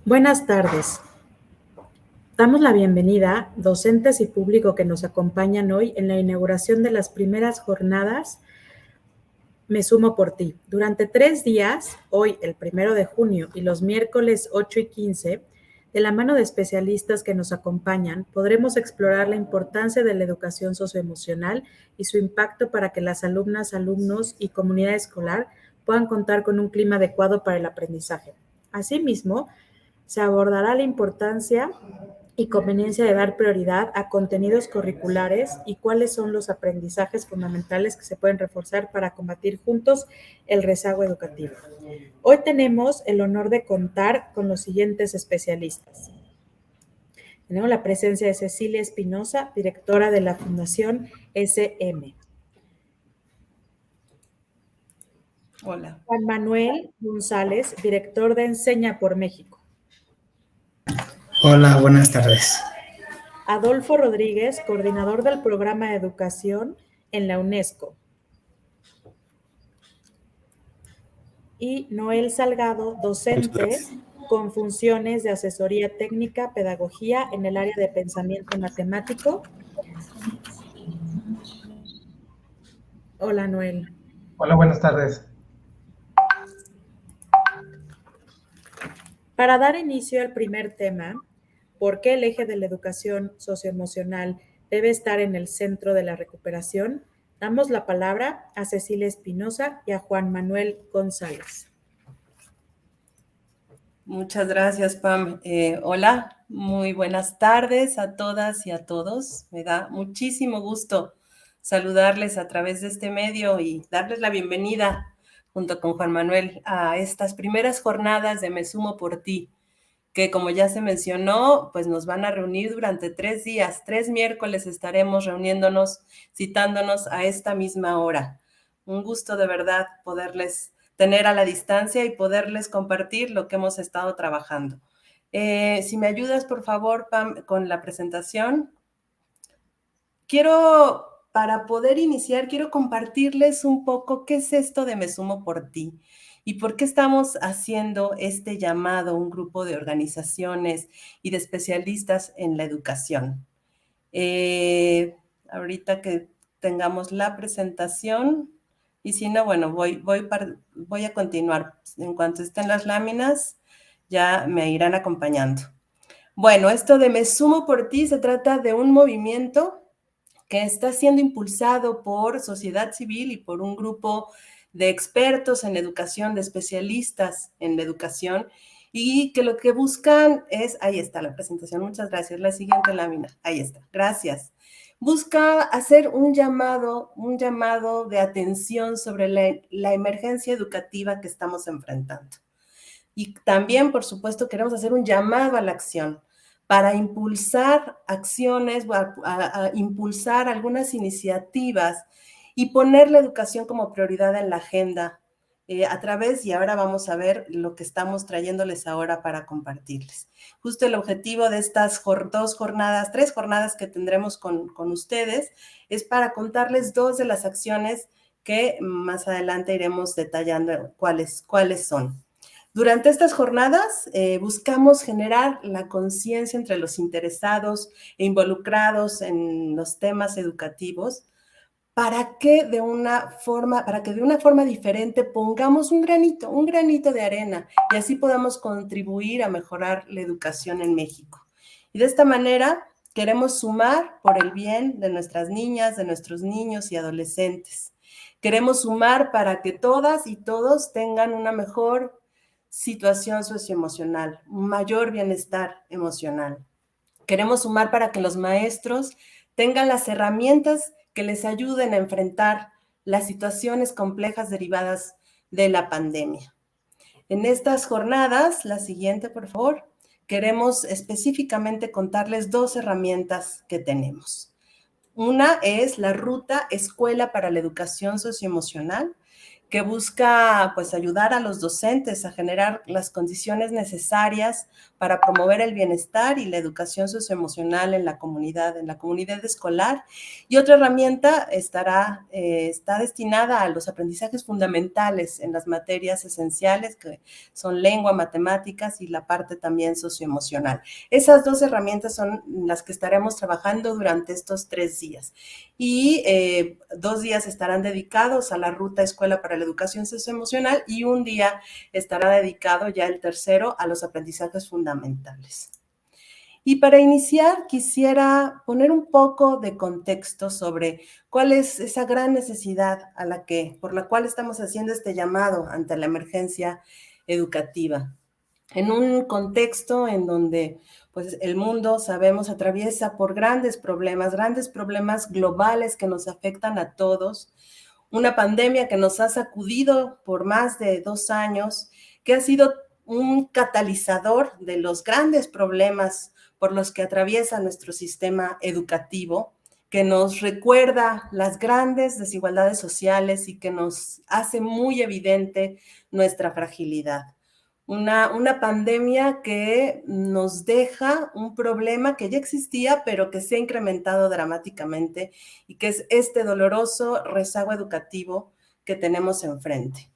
Buenas tardes. Damos la bienvenida, docentes y público que nos acompañan hoy en la inauguración de las primeras jornadas Me Sumo por Ti. Durante 3 días, hoy el 1 de junio y los miércoles 8 y 15, de la mano de especialistas que nos acompañan, podremos explorar la importancia de la educación socioemocional y su impacto para que las alumnas, alumnos y comunidad escolar puedan contar con un clima adecuado para el aprendizaje. Asimismo, se abordará la importancia y conveniencia de dar prioridad a contenidos curriculares y cuáles son los aprendizajes fundamentales que se pueden reforzar para combatir juntos el rezago educativo. Hoy tenemos el honor de contar con los siguientes especialistas. Tenemos la presencia de Cecilia Espinosa, directora de la Fundación SM. Hola. Juan Manuel González, director de Enseña por México. Hola, buenas tardes. Adolfo Rodríguez, coordinador del programa de educación en la UNESCO. Y Noel Salgado, docente con funciones de asesoría técnica, pedagogía en el área de pensamiento matemático. Hola, Noel. Hola, buenas tardes. Para dar inicio al primer tema, ¿por qué el eje de la educación socioemocional debe estar en el centro de la recuperación? Damos la palabra a Cecilia Espinosa y a Juan Manuel González. Muchas gracias, Pam. Hola, muy buenas tardes a todas y a todos. Me da muchísimo gusto saludarles a través de este medio y darles la bienvenida junto con Juan Manuel a estas primeras jornadas de Me Sumo por Ti, que como ya se mencionó, pues nos van a reunir durante 3 días. 3 miércoles estaremos reuniéndonos, citándonos a esta misma hora. Un gusto de verdad poderles tener a la distancia y poderles compartir lo que hemos estado trabajando. Si me ayudas, por favor, Pam, con la presentación. Para poder iniciar, quiero compartirles un poco qué es esto de Me Sumo por Ti y por qué estamos haciendo este llamado a un grupo de organizaciones y de especialistas en la educación. Ahorita que tengamos la presentación, y si no, bueno, voy a continuar. En cuanto estén las láminas, ya me irán acompañando. Bueno, esto de Me Sumo por Ti se trata de un movimiento que está siendo impulsado por sociedad civil y por un grupo de expertos en educación, de especialistas en la educación, y que lo que buscan es, ahí está la presentación, muchas gracias, la siguiente lámina, ahí está, gracias. Busca hacer un llamado de atención sobre la emergencia educativa que estamos enfrentando. Y también, por supuesto, queremos hacer un llamado a la acción para impulsar acciones, a impulsar algunas iniciativas y poner la educación como prioridad en la agenda a través, y ahora vamos a ver lo que estamos trayéndoles ahora para compartirles. Justo el objetivo de estas 3 jornadas que tendremos con ustedes es para contarles 2 de las acciones que más adelante iremos detallando cuáles son. Durante estas jornadas buscamos generar la conciencia entre los interesados e involucrados en los temas educativos para que de una forma diferente pongamos un granito de arena y así podamos contribuir a mejorar la educación en México. Y de esta manera queremos sumar por el bien de nuestras niñas, de nuestros niños y adolescentes. Queremos sumar para que todas y todos tengan una mejor situación socioemocional, un mayor bienestar emocional. Queremos sumar para que los maestros tengan las herramientas que les ayuden a enfrentar las situaciones complejas derivadas de la pandemia. En estas jornadas, la siguiente, por favor, queremos específicamente contarles 2 herramientas que tenemos. Una es la ruta Escuela para la Educación Socioemocional, que busca pues ayudar a los docentes a generar las condiciones necesarias para promover el bienestar y la educación socioemocional en la comunidad escolar. Y otra herramienta está destinada a los aprendizajes fundamentales en las materias esenciales, que son lengua, matemáticas y la parte también socioemocional. Esas dos herramientas son las que estaremos trabajando durante estos 3 días. Y 2 días estarán dedicados a la ruta Escuela para la Educación Socioemocional y un día estará dedicado, ya el tercero, a los aprendizajes fundamentales. Y para iniciar, quisiera poner un poco de contexto sobre cuál es esa gran necesidad por la cual estamos haciendo este llamado ante la emergencia educativa. En un contexto en donde pues, el mundo, sabemos, atraviesa por grandes problemas globales que nos afectan a todos, una pandemia que nos ha sacudido por más de 2 años, que ha sido un catalizador de los grandes problemas por los que atraviesa nuestro sistema educativo, que nos recuerda las grandes desigualdades sociales y que nos hace muy evidente nuestra fragilidad. Una pandemia que nos deja un problema que ya existía, pero que se ha incrementado dramáticamente y que es este doloroso rezago educativo que tenemos enfrente.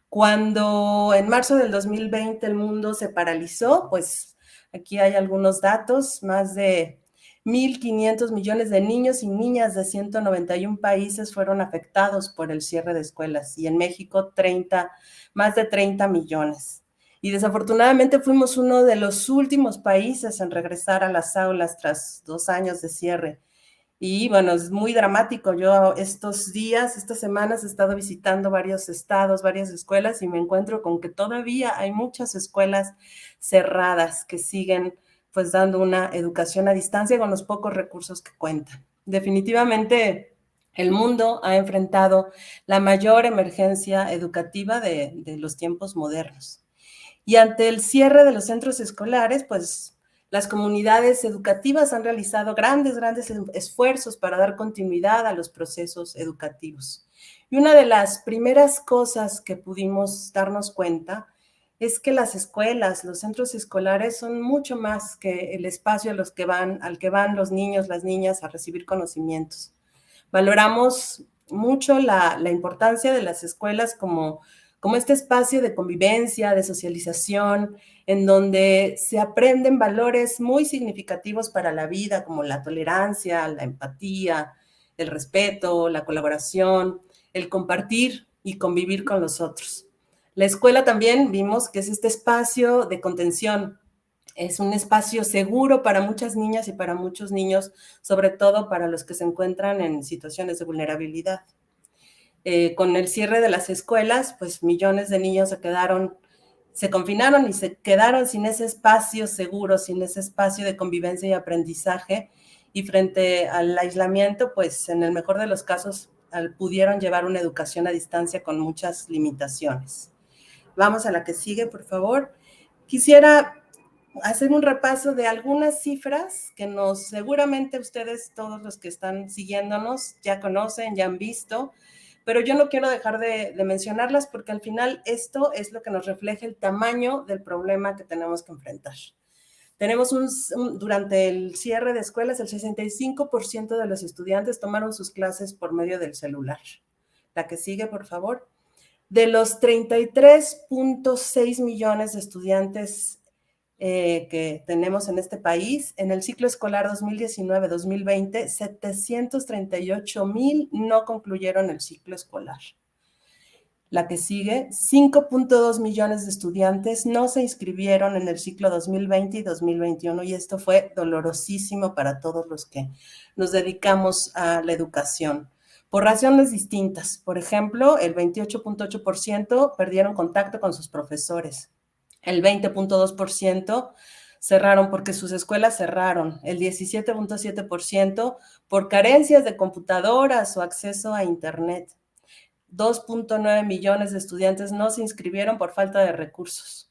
Cuando en marzo del 2020 el mundo se paralizó, pues aquí hay algunos datos, más de 1.500 millones de niños y niñas de 191 países fueron afectados por el cierre de escuelas y en México más de 30 millones. Y desafortunadamente fuimos uno de los últimos países en regresar a las aulas tras 2 años de cierre. Y bueno, es muy dramático. Yo estas semanas he estado visitando varios estados, varias escuelas y me encuentro con que todavía hay muchas escuelas cerradas que siguen pues dando una educación a distancia con los pocos recursos que cuentan. Definitivamente el mundo ha enfrentado la mayor emergencia educativa de los tiempos modernos. Y ante el cierre de los centros escolares, pues las comunidades educativas han realizado grandes esfuerzos para dar continuidad a los procesos educativos. Y una de las primeras cosas que pudimos darnos cuenta es que las escuelas, los centros escolares son mucho más que el espacio al que van los niños, las niñas a recibir conocimientos. Valoramos mucho la importancia de las escuelas como este espacio de convivencia, de socialización, en donde se aprenden valores muy significativos para la vida, como la tolerancia, la empatía, el respeto, la colaboración, el compartir y convivir con los otros. La escuela también vimos que es este espacio de contención, es un espacio seguro para muchas niñas y para muchos niños, sobre todo para los que se encuentran en situaciones de vulnerabilidad. Con el cierre de las escuelas, pues millones de niños se confinaron y se quedaron sin ese espacio seguro, sin ese espacio de convivencia y aprendizaje, y frente al aislamiento, pues en el mejor de los casos pudieron llevar una educación a distancia con muchas limitaciones. Vamos a la que sigue, por favor. Quisiera hacer un repaso de algunas cifras que seguramente ustedes, todos los que están siguiéndonos, ya conocen, ya han visto, pero yo no quiero dejar de mencionarlas porque al final esto es lo que nos refleja el tamaño del problema que tenemos que enfrentar. Tenemos durante el cierre de escuelas, el 65% de los estudiantes tomaron sus clases por medio del celular. La que sigue, por favor. De los 33.6 millones de estudiantes que tenemos en este país, en el ciclo escolar 2019-2020, 738,000 no concluyeron el ciclo escolar. La que sigue, 5.2 millones de estudiantes no se inscribieron en el ciclo 2020 y 2021, y esto fue dolorosísimo para todos los que nos dedicamos a la educación, por razones distintas. Por ejemplo, el 28.8% perdieron contacto con sus profesores. El 20.2% cerraron porque sus escuelas cerraron, el 17.7% por carencias de computadoras o acceso a internet. 2.9 millones de estudiantes no se inscribieron por falta de recursos.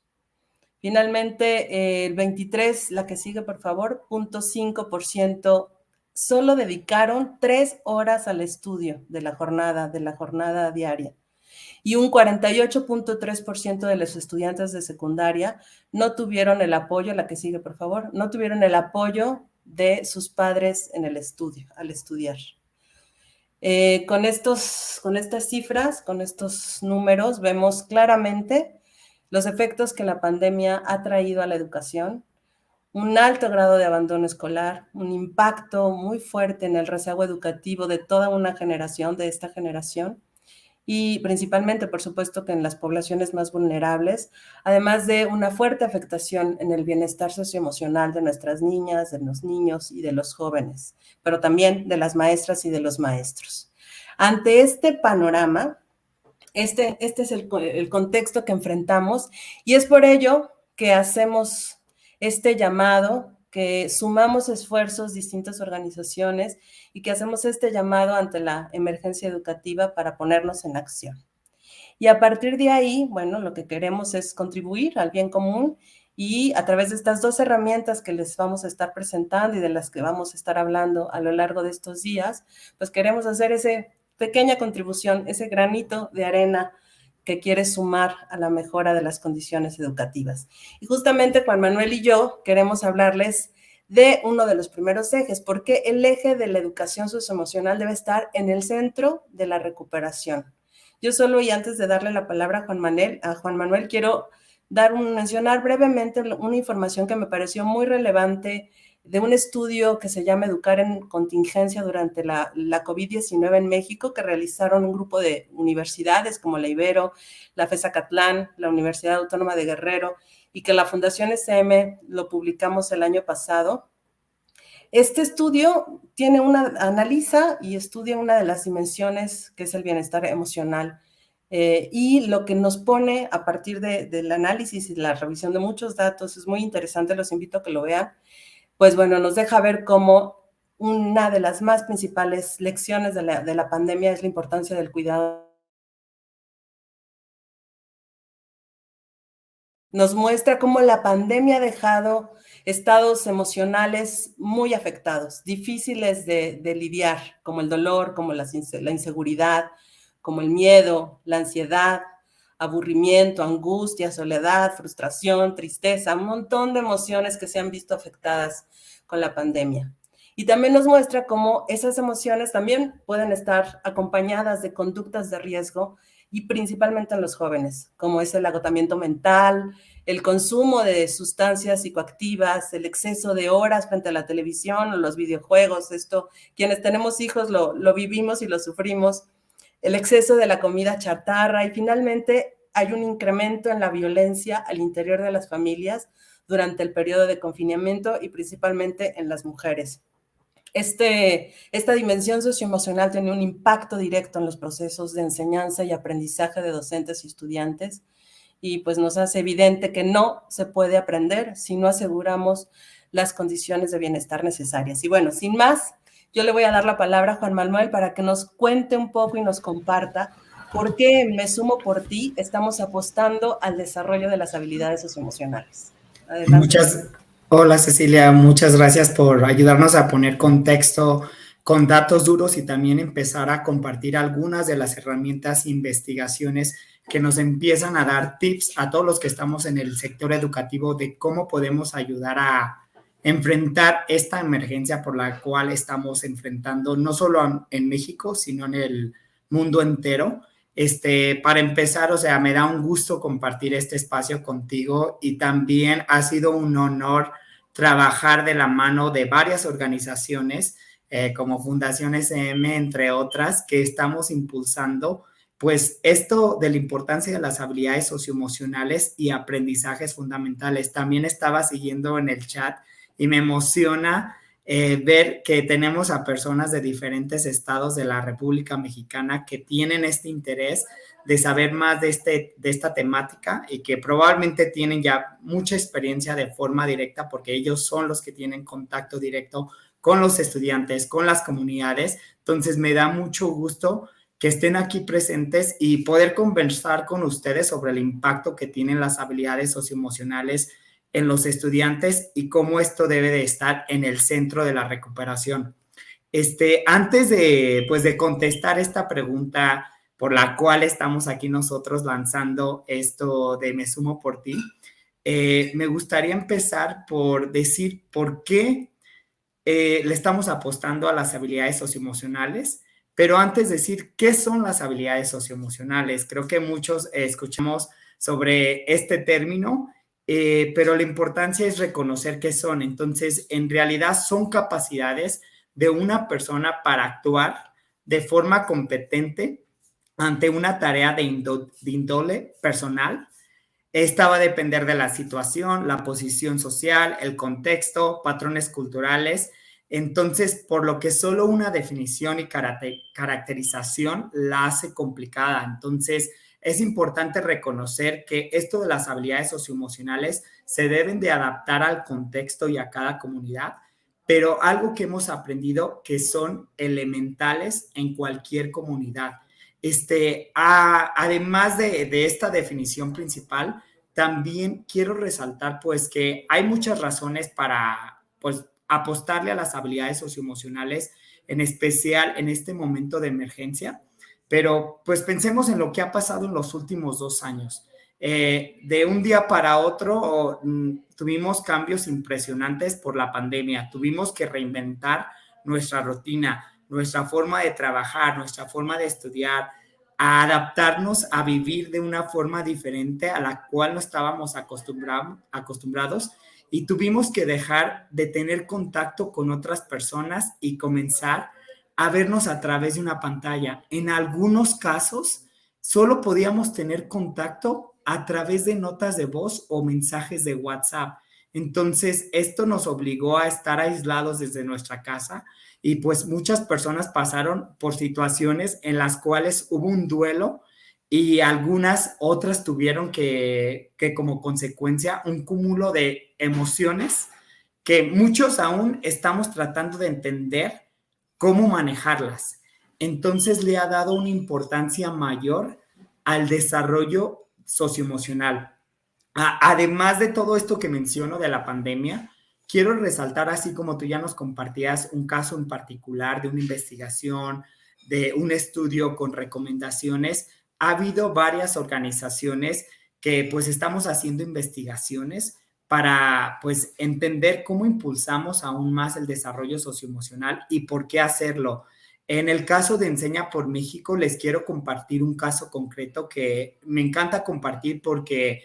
Finalmente, el 23, la que sigue, por favor, 0.5% solo dedicaron 3 horas al estudio de la jornada diaria. y un 48.3% de los estudiantes de secundaria no tuvieron el apoyo, la que sigue por favor, no tuvieron el apoyo de sus padres en el estudio, al estudiar. Con estas cifras, con estos números, vemos claramente los efectos que la pandemia ha traído a la educación, un alto grado de abandono escolar, un impacto muy fuerte en el rezago educativo de toda una generación, de esta generación, y principalmente, por supuesto, que en las poblaciones más vulnerables, además de una fuerte afectación en el bienestar socioemocional de nuestras niñas, de los niños y de los jóvenes, pero también de las maestras y de los maestros. Ante este panorama, este es el contexto que enfrentamos y es por ello que hacemos este llamado, que sumamos esfuerzos distintas organizaciones y que hacemos este llamado ante la emergencia educativa para ponernos en acción. Y a partir de ahí, bueno, lo que queremos es contribuir al bien común y a través de estas dos herramientas que les vamos a estar presentando y de las que vamos a estar hablando a lo largo de estos días, pues queremos hacer esa pequeña contribución, ese granito de arena que quiere sumar a la mejora de las condiciones educativas. Y justamente Juan Manuel y yo queremos hablarles de uno de los primeros ejes, porque el eje de la educación socioemocional debe estar en el centro de la recuperación. Yo solo, y antes de darle la palabra a Juan Manuel, quiero mencionar brevemente una información que me pareció muy relevante de un estudio que se llama Educar en Contingencia durante la COVID-19 en México, que realizaron un grupo de universidades como la Ibero, la FES Acatlán, la Universidad Autónoma de Guerrero, y que la Fundación SM lo publicamos el año pasado. Este estudio analiza y estudia una de las dimensiones que es el bienestar emocional. Y lo que nos pone a partir del análisis y la revisión de muchos datos, es muy interesante, los invito a que lo vean, pues bueno, nos deja ver cómo una de las más principales lecciones de la pandemia es la importancia del cuidado. Nos muestra cómo la pandemia ha dejado estados emocionales muy afectados, difíciles de lidiar, como el dolor, como la inseguridad, como el miedo, la ansiedad, aburrimiento, angustia, soledad, frustración, tristeza, un montón de emociones que se han visto afectadas con la pandemia. Y también nos muestra cómo esas emociones también pueden estar acompañadas de conductas de riesgo y principalmente en los jóvenes, como es el agotamiento mental, el consumo de sustancias psicoactivas, el exceso de horas frente a la televisión o los videojuegos. Esto, quienes tenemos hijos lo vivimos y lo sufrimos. El exceso de la comida chatarra y finalmente hay un incremento en la violencia al interior de las familias durante el periodo de confinamiento y principalmente en las mujeres. Esta dimensión socioemocional tiene un impacto directo en los procesos de enseñanza y aprendizaje de docentes y estudiantes y pues nos hace evidente que no se puede aprender si no aseguramos las condiciones de bienestar necesarias. Y bueno, sin más, yo le voy a dar la palabra a Juan Manuel para que nos cuente un poco y nos comparta por qué Me Sumo por Ti estamos apostando al desarrollo de las habilidades socioemocionales. Adelante. Hola Cecilia, muchas gracias por ayudarnos a poner contexto con datos duros y también empezar a compartir algunas de las herramientas e investigaciones que nos empiezan a dar tips a todos los que estamos en el sector educativo de cómo podemos ayudar a enfrentar esta emergencia por la cual estamos enfrentando, no solo en México, sino en el mundo entero. Para empezar, o sea, me da un gusto compartir este espacio contigo y también ha sido un honor trabajar de la mano de varias organizaciones como Fundación SM, entre otras, que estamos impulsando pues esto de la importancia de las habilidades socioemocionales y aprendizajes fundamentales. También estaba siguiendo en el chat y me emociona ver que tenemos a personas de diferentes estados de la República Mexicana que tienen este interés de saber más de esta temática y que probablemente tienen ya mucha experiencia de forma directa porque ellos son los que tienen contacto directo con los estudiantes, con las comunidades. Entonces me da mucho gusto que estén aquí presentes y poder conversar con ustedes sobre el impacto que tienen las habilidades socioemocionales en los estudiantes y cómo esto debe de estar en el centro de la recuperación. Antes de contestar esta pregunta por la cual estamos aquí nosotros lanzando esto de Me Sumo por Ti. Me gustaría empezar por decir por qué le estamos apostando a las habilidades socioemocionales, pero antes decir qué son las habilidades socioemocionales. Creo que muchos escuchamos sobre este término, pero la importancia es reconocer qué son. Entonces, en realidad son capacidades de una persona para actuar de forma competente ante una tarea de índole personal. Esta va a depender de la situación, la posición social, el contexto, patrones culturales. Entonces, por lo que solo una definición y caracterización la hace complicada. Entonces, es importante reconocer que esto de las habilidades socioemocionales se deben de adaptar al contexto y a cada comunidad, pero algo que hemos aprendido que son elementales en cualquier comunidad. Además de esta definición principal, también quiero resaltar pues que hay muchas razones para pues apostarle a las habilidades socioemocionales, en especial en este momento de emergencia, pero pues pensemos en lo que ha pasado en los últimos 2 años. De un día para otro tuvimos cambios impresionantes por la pandemia, tuvimos que reinventar nuestra rutina, nuestra forma de trabajar, nuestra forma de estudiar, a adaptarnos a vivir de una forma diferente a la cual no estábamos acostumbrados y tuvimos que dejar de tener contacto con otras personas y comenzar a vernos a través de una pantalla. En algunos casos, solo podíamos tener contacto a través de notas de voz o mensajes de WhatsApp. Entonces, esto nos obligó a estar aislados desde nuestra casa y pues muchas personas pasaron por situaciones en las cuales hubo un duelo y algunas otras tuvieron que como consecuencia un cúmulo de emociones que muchos aún estamos tratando de entender cómo manejarlas. Entonces le ha dado una importancia mayor al desarrollo socioemocional. Además de todo esto que menciono de la pandemia, quiero resaltar, así como tú ya nos compartías un caso en particular de una investigación, de un estudio con recomendaciones, ha habido varias organizaciones que pues estamos haciendo investigaciones para pues entender cómo impulsamos aún más el desarrollo socioemocional y por qué hacerlo. En el caso de Enseña por México, les quiero compartir un caso concreto que me encanta compartir porque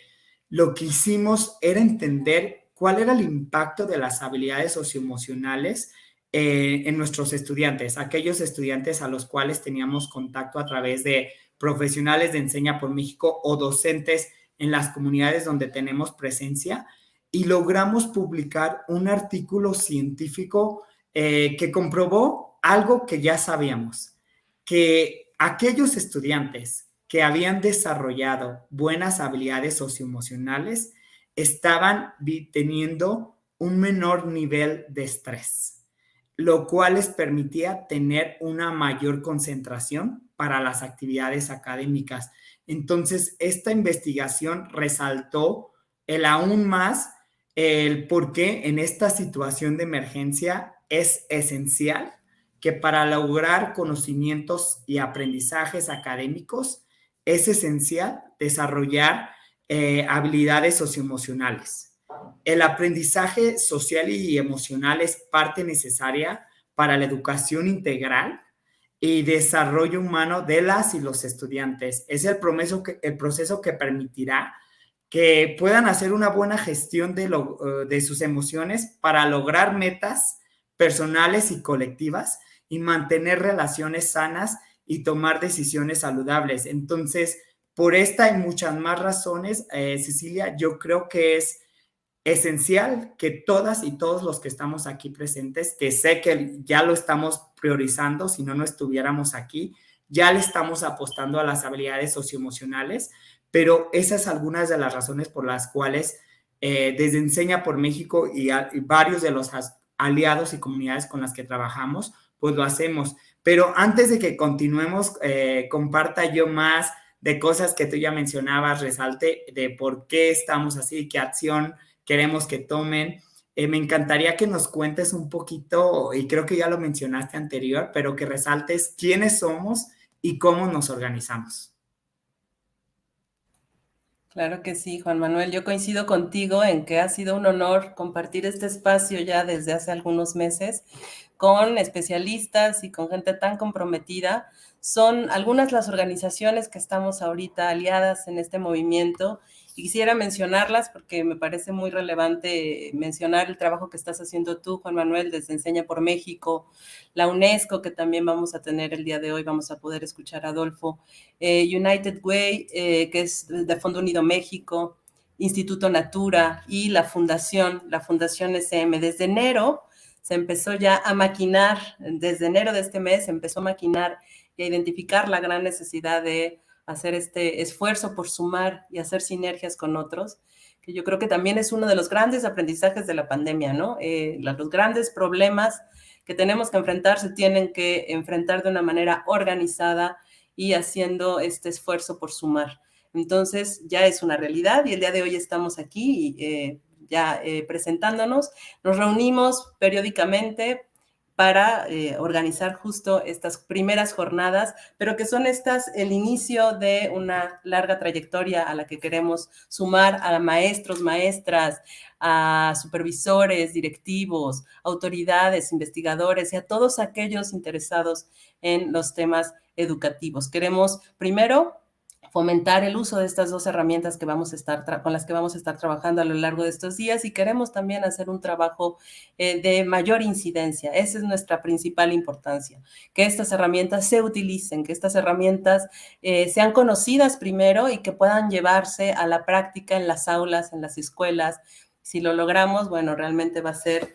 lo que hicimos era entender cuál era el impacto de las habilidades socioemocionales en nuestros estudiantes, aquellos estudiantes a los cuales teníamos contacto a través de profesionales de Enseña por México o docentes en las comunidades donde tenemos presencia, y logramos publicar un artículo científico que comprobó algo que ya sabíamos, que aquellos estudiantes que habían desarrollado buenas habilidades socioemocionales estaban teniendo un menor nivel de estrés, lo cual les permitía tener una mayor concentración para las actividades académicas. Entonces, esta investigación resaltó aún más el por qué en esta situación de emergencia es esencial que para lograr conocimientos y aprendizajes académicos es esencial desarrollar habilidades socioemocionales. El aprendizaje social y emocional es parte necesaria para la educación integral y desarrollo humano de las y los estudiantes. Es el proceso que permitirá que puedan hacer una buena gestión de sus emociones para lograr metas personales y colectivas y mantener relaciones sanas y tomar decisiones saludables. Entonces, por esta y muchas más razones, Cecilia, yo creo que es esencial que todas y todos los que estamos aquí presentes, que sé que ya lo estamos priorizando, si no, no estuviéramos aquí, ya le estamos apostando a las habilidades socioemocionales, pero esas son algunas de las razones por las cuales desde Enseña por México y varios de los aliados y comunidades con las que trabajamos, pues lo hacemos. Pero antes de que continuemos, comparta yo más de cosas que tú ya mencionabas, resalte de por qué estamos así, qué acción queremos que tomen. Me encantaría que nos cuentes un poquito, y creo que ya lo mencionaste anterior, pero que resaltes quiénes somos, y cómo nos organizamos. Claro que sí, Juan Manuel. Yo coincido contigo en que ha sido un honor compartir este espacio ya desde hace algunos meses con especialistas y con gente tan comprometida. Son algunas las organizaciones que estamos ahorita aliadas en este movimiento y quisiera mencionarlas porque me parece muy relevante mencionar el trabajo que estás haciendo tú, Juan Manuel, desde Enseña por México, la UNESCO, que también vamos a tener el día de hoy, vamos a poder escuchar a Adolfo, United Way, que es de Fondo Unido México, Instituto Natura y la Fundación SM. Desde enero se empezó ya a maquinar, desde enero de este mes se empezó a maquinar y a identificar la gran necesidad de hacer este esfuerzo por sumar y hacer sinergias con otros, que yo creo que también es uno de los grandes aprendizajes de la pandemia, ¿no? Los grandes problemas que tenemos que enfrentar se tienen que enfrentar de una manera organizada y haciendo este esfuerzo por sumar. Entonces ya es una realidad y el día de hoy estamos aquí presentándonos. Nos reunimos periódicamente para organizar justo estas primeras jornadas, pero que son el inicio de una larga trayectoria a la que queremos sumar a maestros, maestras, a supervisores, directivos, autoridades, investigadores y a todos aquellos interesados en los temas educativos. Queremos primero fomentar el uso de estas dos herramientas que con las que vamos a estar trabajando a lo largo de estos días y queremos también hacer un trabajo de mayor incidencia. Esa es nuestra principal importancia, que estas herramientas se utilicen, que estas herramientas sean conocidas primero y que puedan llevarse a la práctica en las aulas, en las escuelas. Si lo logramos, bueno, realmente va a ser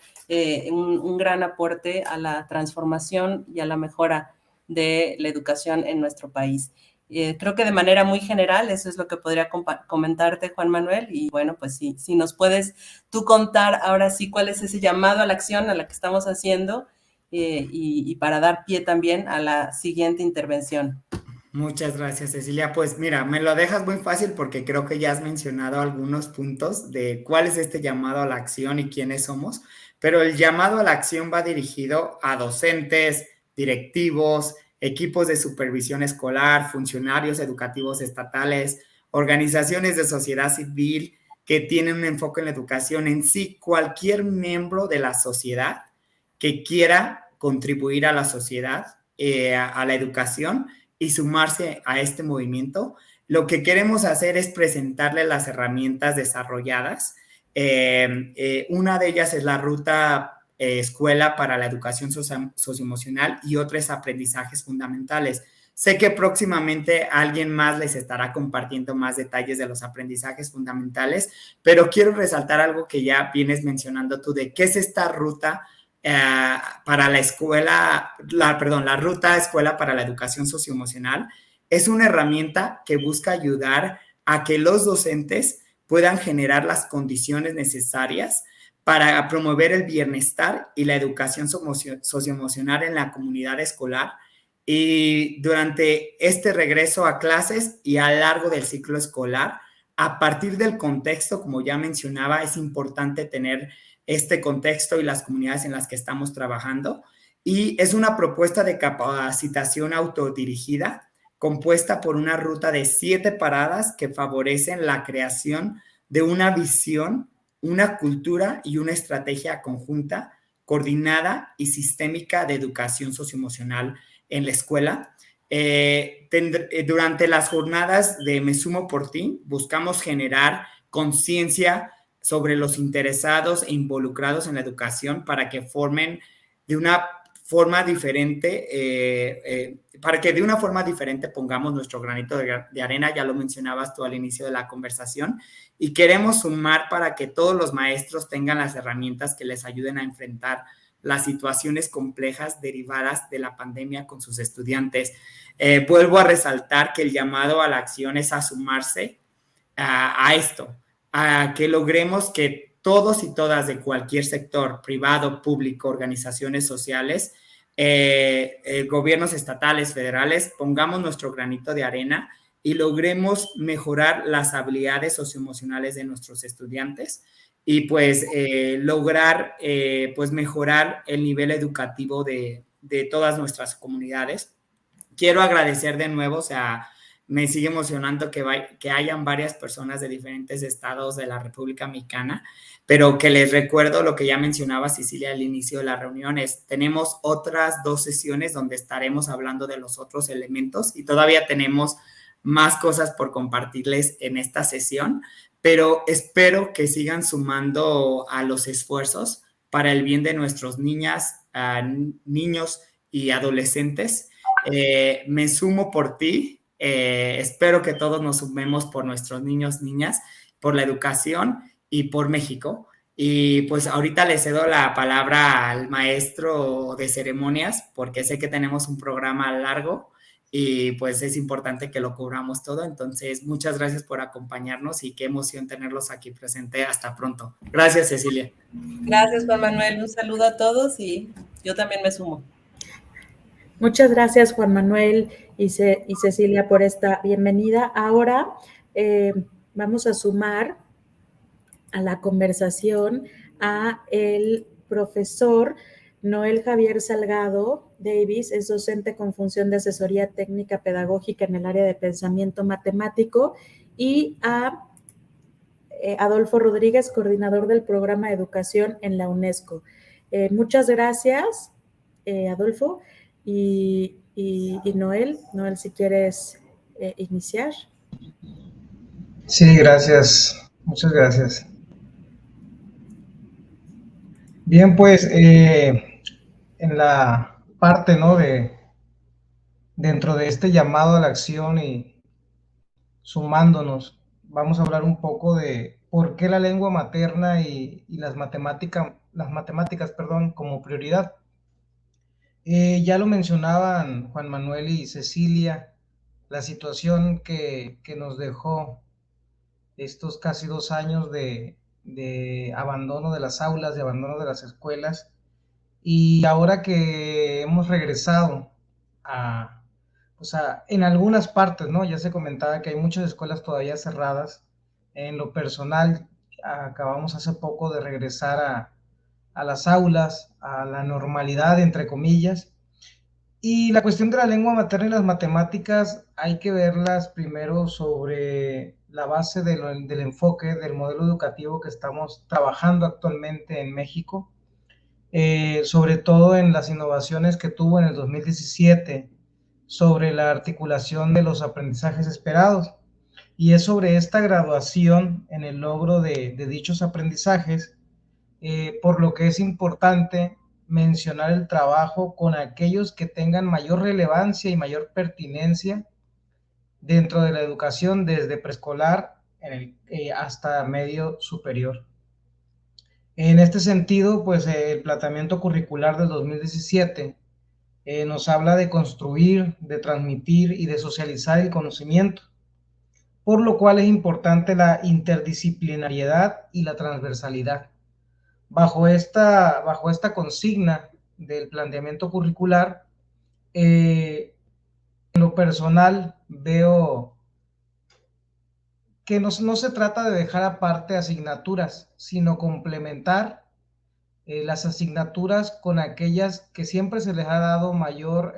un gran aporte a la transformación y a la mejora de la educación en nuestro país. Creo que de manera muy general eso es lo que podría comentarte, Juan Manuel, y bueno, pues si nos puedes tú contar ahora sí cuál es ese llamado a la acción a la que estamos haciendo y para dar pie también a la siguiente intervención. Muchas gracias, Cecilia. Pues mira, me lo dejas muy fácil porque creo que ya has mencionado algunos puntos de cuál es este llamado a la acción y quiénes somos, pero el llamado a la acción va dirigido a docentes, directivos, equipos de supervisión escolar, funcionarios educativos estatales, organizaciones de sociedad civil que tienen un enfoque en la educación en sí, cualquier miembro de la sociedad que quiera contribuir a la sociedad, a la educación y sumarse a este movimiento. Lo que queremos hacer es presentarle las herramientas desarrolladas. Una de ellas es la ruta Escuela para la Educación Socioemocional y otra es Aprendizajes Fundamentales. Sé que próximamente alguien más les estará compartiendo más detalles de los aprendizajes fundamentales, pero quiero resaltar algo que ya vienes mencionando tú de qué es esta ruta para la escuela, la ruta Escuela para la Educación Socioemocional. Es una herramienta que busca ayudar a que los docentes puedan generar las condiciones necesarias para promover el bienestar y la educación socioemocional en la comunidad escolar y durante este regreso a clases y a lo largo del ciclo escolar. A partir del contexto, como ya mencionaba, es importante tener este contexto y las comunidades en las que estamos trabajando. Y es una propuesta de capacitación autodirigida compuesta por una ruta de 7 paradas que favorecen la creación de una visión, una cultura y una estrategia conjunta, coordinada y sistémica de educación socioemocional en la escuela. Durante las jornadas de Me Sumo por Ti, buscamos generar conciencia sobre los interesados e involucrados en la educación para que formen de una forma diferente, para que de una forma diferente pongamos nuestro granito de arena, ya lo mencionabas tú al inicio de la conversación, y queremos sumar para que todos los maestros tengan las herramientas que les ayuden a enfrentar las situaciones complejas derivadas de la pandemia con sus estudiantes. Vuelvo a resaltar que el llamado a la acción es a sumarse a esto, a que logremos que todos y todas de cualquier sector, privado, público, organizaciones sociales, gobiernos estatales, federales, pongamos nuestro granito de arena y logremos mejorar las habilidades socioemocionales de nuestros estudiantes y pues lograr pues mejorar el nivel educativo de todas nuestras comunidades. quiero agradecer de nuevo, o sea, me sigue emocionando que hayan varias personas de diferentes estados de la República Mexicana, pero que les recuerdo lo que ya mencionaba Cecilia al inicio de la reunión, tenemos otras 2 sesiones donde estaremos hablando de los otros elementos y todavía tenemos más cosas por compartirles en esta sesión, pero espero que sigan sumando a los esfuerzos para el bien de nuestros niñas, niños y adolescentes. Me sumo por ti, espero que todos nos sumemos por nuestros niños, niñas, por la educación y por México. Y pues ahorita le cedo la palabra al maestro de ceremonias, porque sé que tenemos un programa largo y pues es importante que lo cubramos todo. Entonces, muchas gracias por acompañarnos y qué emoción tenerlos aquí presente. Hasta pronto. Gracias, Cecilia. Gracias, Juan Manuel. Un saludo a todos y yo también me sumo. Muchas gracias, Juan Manuel y Cecilia, por esta bienvenida. Ahora vamos a sumar a la conversación a el profesor Noel Javier Salgado Davis, es docente con función de asesoría técnica pedagógica en el área de pensamiento matemático, y a Adolfo Rodríguez, coordinador del programa de educación en la UNESCO. Muchas gracias, Adolfo, y Noel, si quieres iniciar. Sí, gracias, muchas gracias. Bien, pues en la parte, ¿no?, dentro de este llamado a la acción y sumándonos, vamos a hablar un poco de por qué la lengua materna y las matemáticas, perdón, como prioridad. Ya lo mencionaban Juan Manuel y Cecilia, la situación que nos dejó estos casi 2 años de abandono de las aulas, de abandono de las escuelas, y ahora que hemos regresado en algunas partes, ¿no? Ya se comentaba que hay muchas escuelas todavía cerradas. En lo personal, acabamos hace poco de regresar a las aulas, a la normalidad, entre comillas. Y la cuestión de la lengua materna y las matemáticas hay que verlas primero sobre la base del enfoque del modelo educativo que estamos trabajando actualmente en México, sobre todo en las innovaciones que tuvo en el 2017 sobre la articulación de los aprendizajes esperados. Y es sobre esta graduación en el logro de dichos aprendizajes, por lo que es importante mencionar el trabajo con aquellos que tengan mayor relevancia y mayor pertinencia dentro de la educación desde preescolar hasta medio superior. En este sentido, pues el planteamiento curricular del 2017 nos habla de construir, de transmitir y de socializar el conocimiento, por lo cual es importante la interdisciplinariedad y la transversalidad. Bajo esta consigna del planteamiento curricular, en lo personal veo que no se trata de dejar aparte asignaturas, sino complementar las asignaturas con aquellas que siempre se les ha dado mayor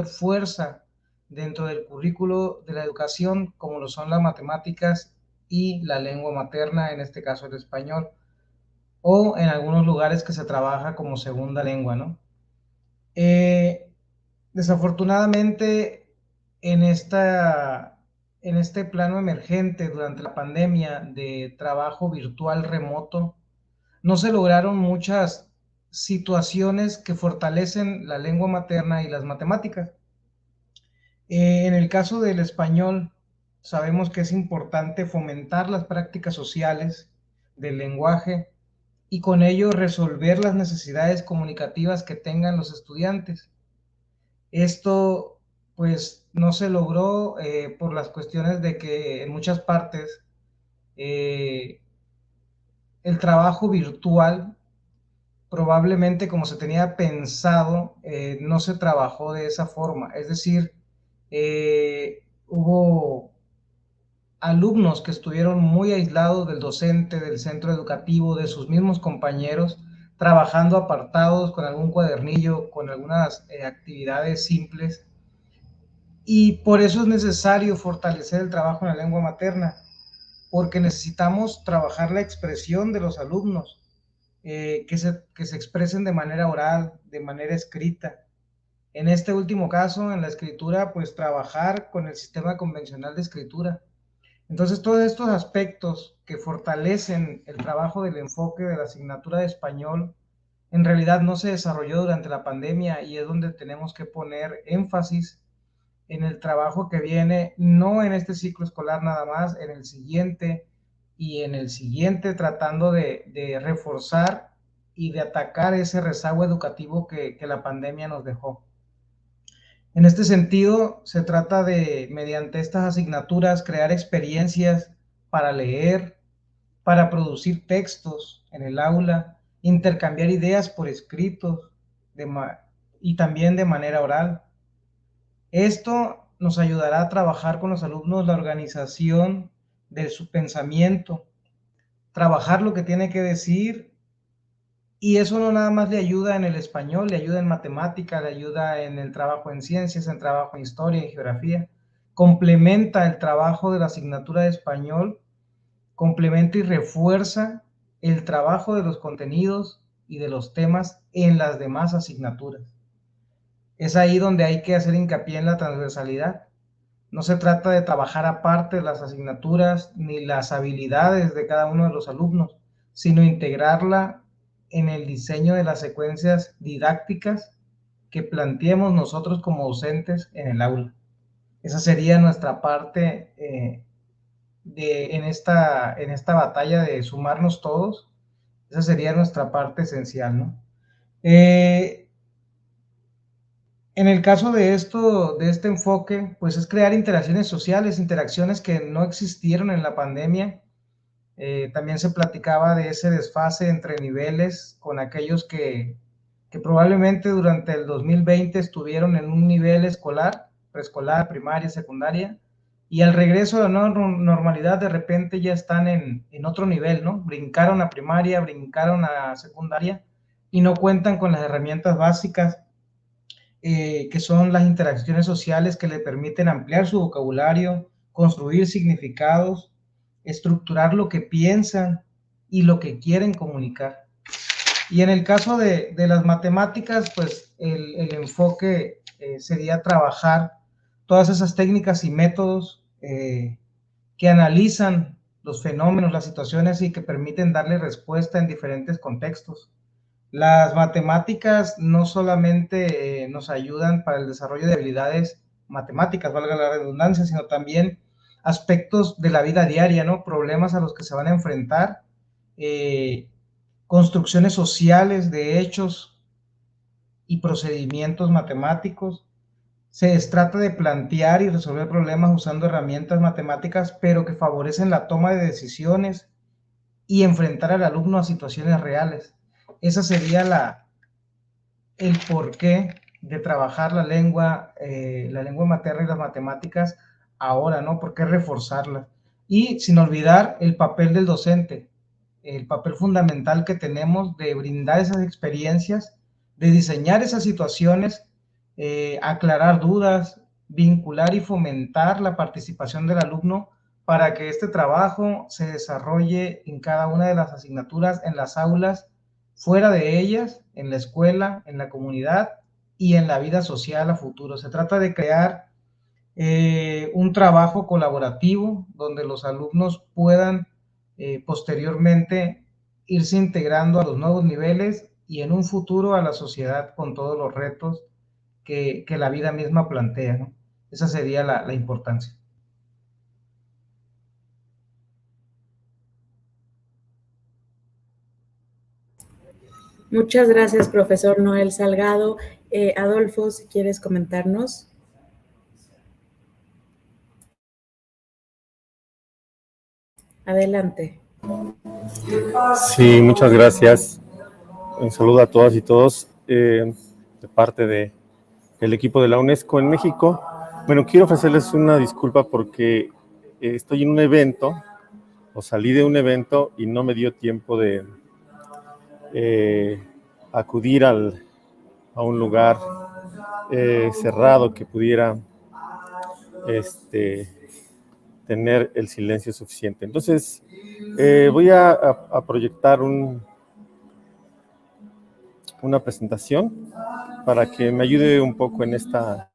fuerza dentro del currículo de la educación, como lo son las matemáticas y la lengua materna, en este caso el español, o en algunos lugares que se trabaja como segunda lengua, ¿no? Desafortunadamente, en este plano emergente durante la pandemia de trabajo virtual remoto, no se lograron muchas situaciones que fortalecen la lengua materna y las matemáticas. En el caso del español, sabemos que es importante fomentar las prácticas sociales del lenguaje y con ello resolver las necesidades comunicativas que tengan los estudiantes. Esto, pues, no se logró por las cuestiones de que en muchas partes el trabajo virtual, probablemente como se tenía pensado, no se trabajó de esa forma. Es decir, hubo alumnos que estuvieron muy aislados del docente, del centro educativo, de sus mismos compañeros, trabajando apartados con algún cuadernillo, con algunas actividades simples. Y por eso es necesario fortalecer el trabajo en la lengua materna, porque necesitamos trabajar la expresión de los alumnos, que se expresen de manera oral, de manera escrita. En este último caso, en la escritura, pues trabajar con el sistema convencional de escritura. Entonces, todos estos aspectos que fortalecen el trabajo del enfoque de la asignatura de español, en realidad no se desarrolló durante la pandemia, y es donde tenemos que poner énfasis en el trabajo que viene, no en este ciclo escolar nada más, en el siguiente y en el siguiente, tratando de reforzar y de atacar ese rezago educativo que la pandemia nos dejó. En este sentido, se trata de, mediante estas asignaturas, crear experiencias para leer, para producir textos en el aula, intercambiar ideas por escritos y también de manera oral. Esto nos ayudará a trabajar con los alumnos la organización de su pensamiento, trabajar lo que tiene que decir, y eso no nada más le ayuda en el español, le ayuda en matemática, le ayuda en el trabajo en ciencias, en trabajo en historia, en geografía. Complementa el trabajo de la asignatura de español, complementa y refuerza el trabajo de los contenidos y de los temas en las demás asignaturas. Es ahí donde hay que hacer hincapié en la transversalidad. No se trata de trabajar aparte las asignaturas ni las habilidades de cada uno de los alumnos, sino integrarla en el diseño de las secuencias didácticas que planteemos nosotros como docentes en el aula. Esa sería nuestra parte en esta batalla de sumarnos todos. Esa sería nuestra parte esencial, ¿no? En el caso de este enfoque, pues es crear interacciones sociales, interacciones que no existieron en la pandemia. También se platicaba de ese desfase entre niveles con aquellos que probablemente durante el 2020 estuvieron en un nivel escolar, preescolar, primaria, secundaria, y al regreso a la normalidad de repente ya están en otro nivel, ¿no? Brincaron a primaria, brincaron a secundaria y no cuentan con las herramientas básicas que son las interacciones sociales que le permiten ampliar su vocabulario, construir significados, estructurar lo que piensan y lo que quieren comunicar. Y en el caso de las matemáticas, pues el enfoque sería trabajar todas esas técnicas y métodos que analizan los fenómenos, las situaciones y que permiten darle respuesta en diferentes contextos. Las matemáticas no solamente nos ayudan para el desarrollo de habilidades matemáticas, valga la redundancia, sino también aspectos de la vida diaria, ¿no? Problemas a los que se van a enfrentar, construcciones sociales de hechos y procedimientos matemáticos. Se trata de plantear y resolver problemas usando herramientas matemáticas, pero que favorecen la toma de decisiones y enfrentar al alumno a situaciones reales. Esa sería el porqué de trabajar la lengua materna y las matemáticas ahora, ¿no? ¿Por qué reforzarlas? Y sin olvidar el papel del docente, el papel fundamental que tenemos de brindar esas experiencias, de diseñar esas situaciones, aclarar dudas, vincular y fomentar la participación del alumno para que este trabajo se desarrolle en cada una de las asignaturas, en las aulas, fuera de ellas, en la escuela, en la comunidad y en la vida social a futuro. Se trata de crear un trabajo colaborativo donde los alumnos puedan posteriormente irse integrando a los nuevos niveles y en un futuro a la sociedad con todos los retos que la vida misma plantea, ¿no? Esa sería la importancia. Muchas gracias, profesor Noel Salgado. Adolfo, si quieres comentarnos. Adelante. Sí, muchas gracias. Un saludo a todas y todos de parte del equipo de la UNESCO en México. Bueno, quiero ofrecerles una disculpa porque estoy en un evento o salí de un evento y no me dio tiempo de acudir a un lugar cerrado que pudiera tener el silencio suficiente. Entonces, voy a proyectar una presentación para que me ayude un poco en estas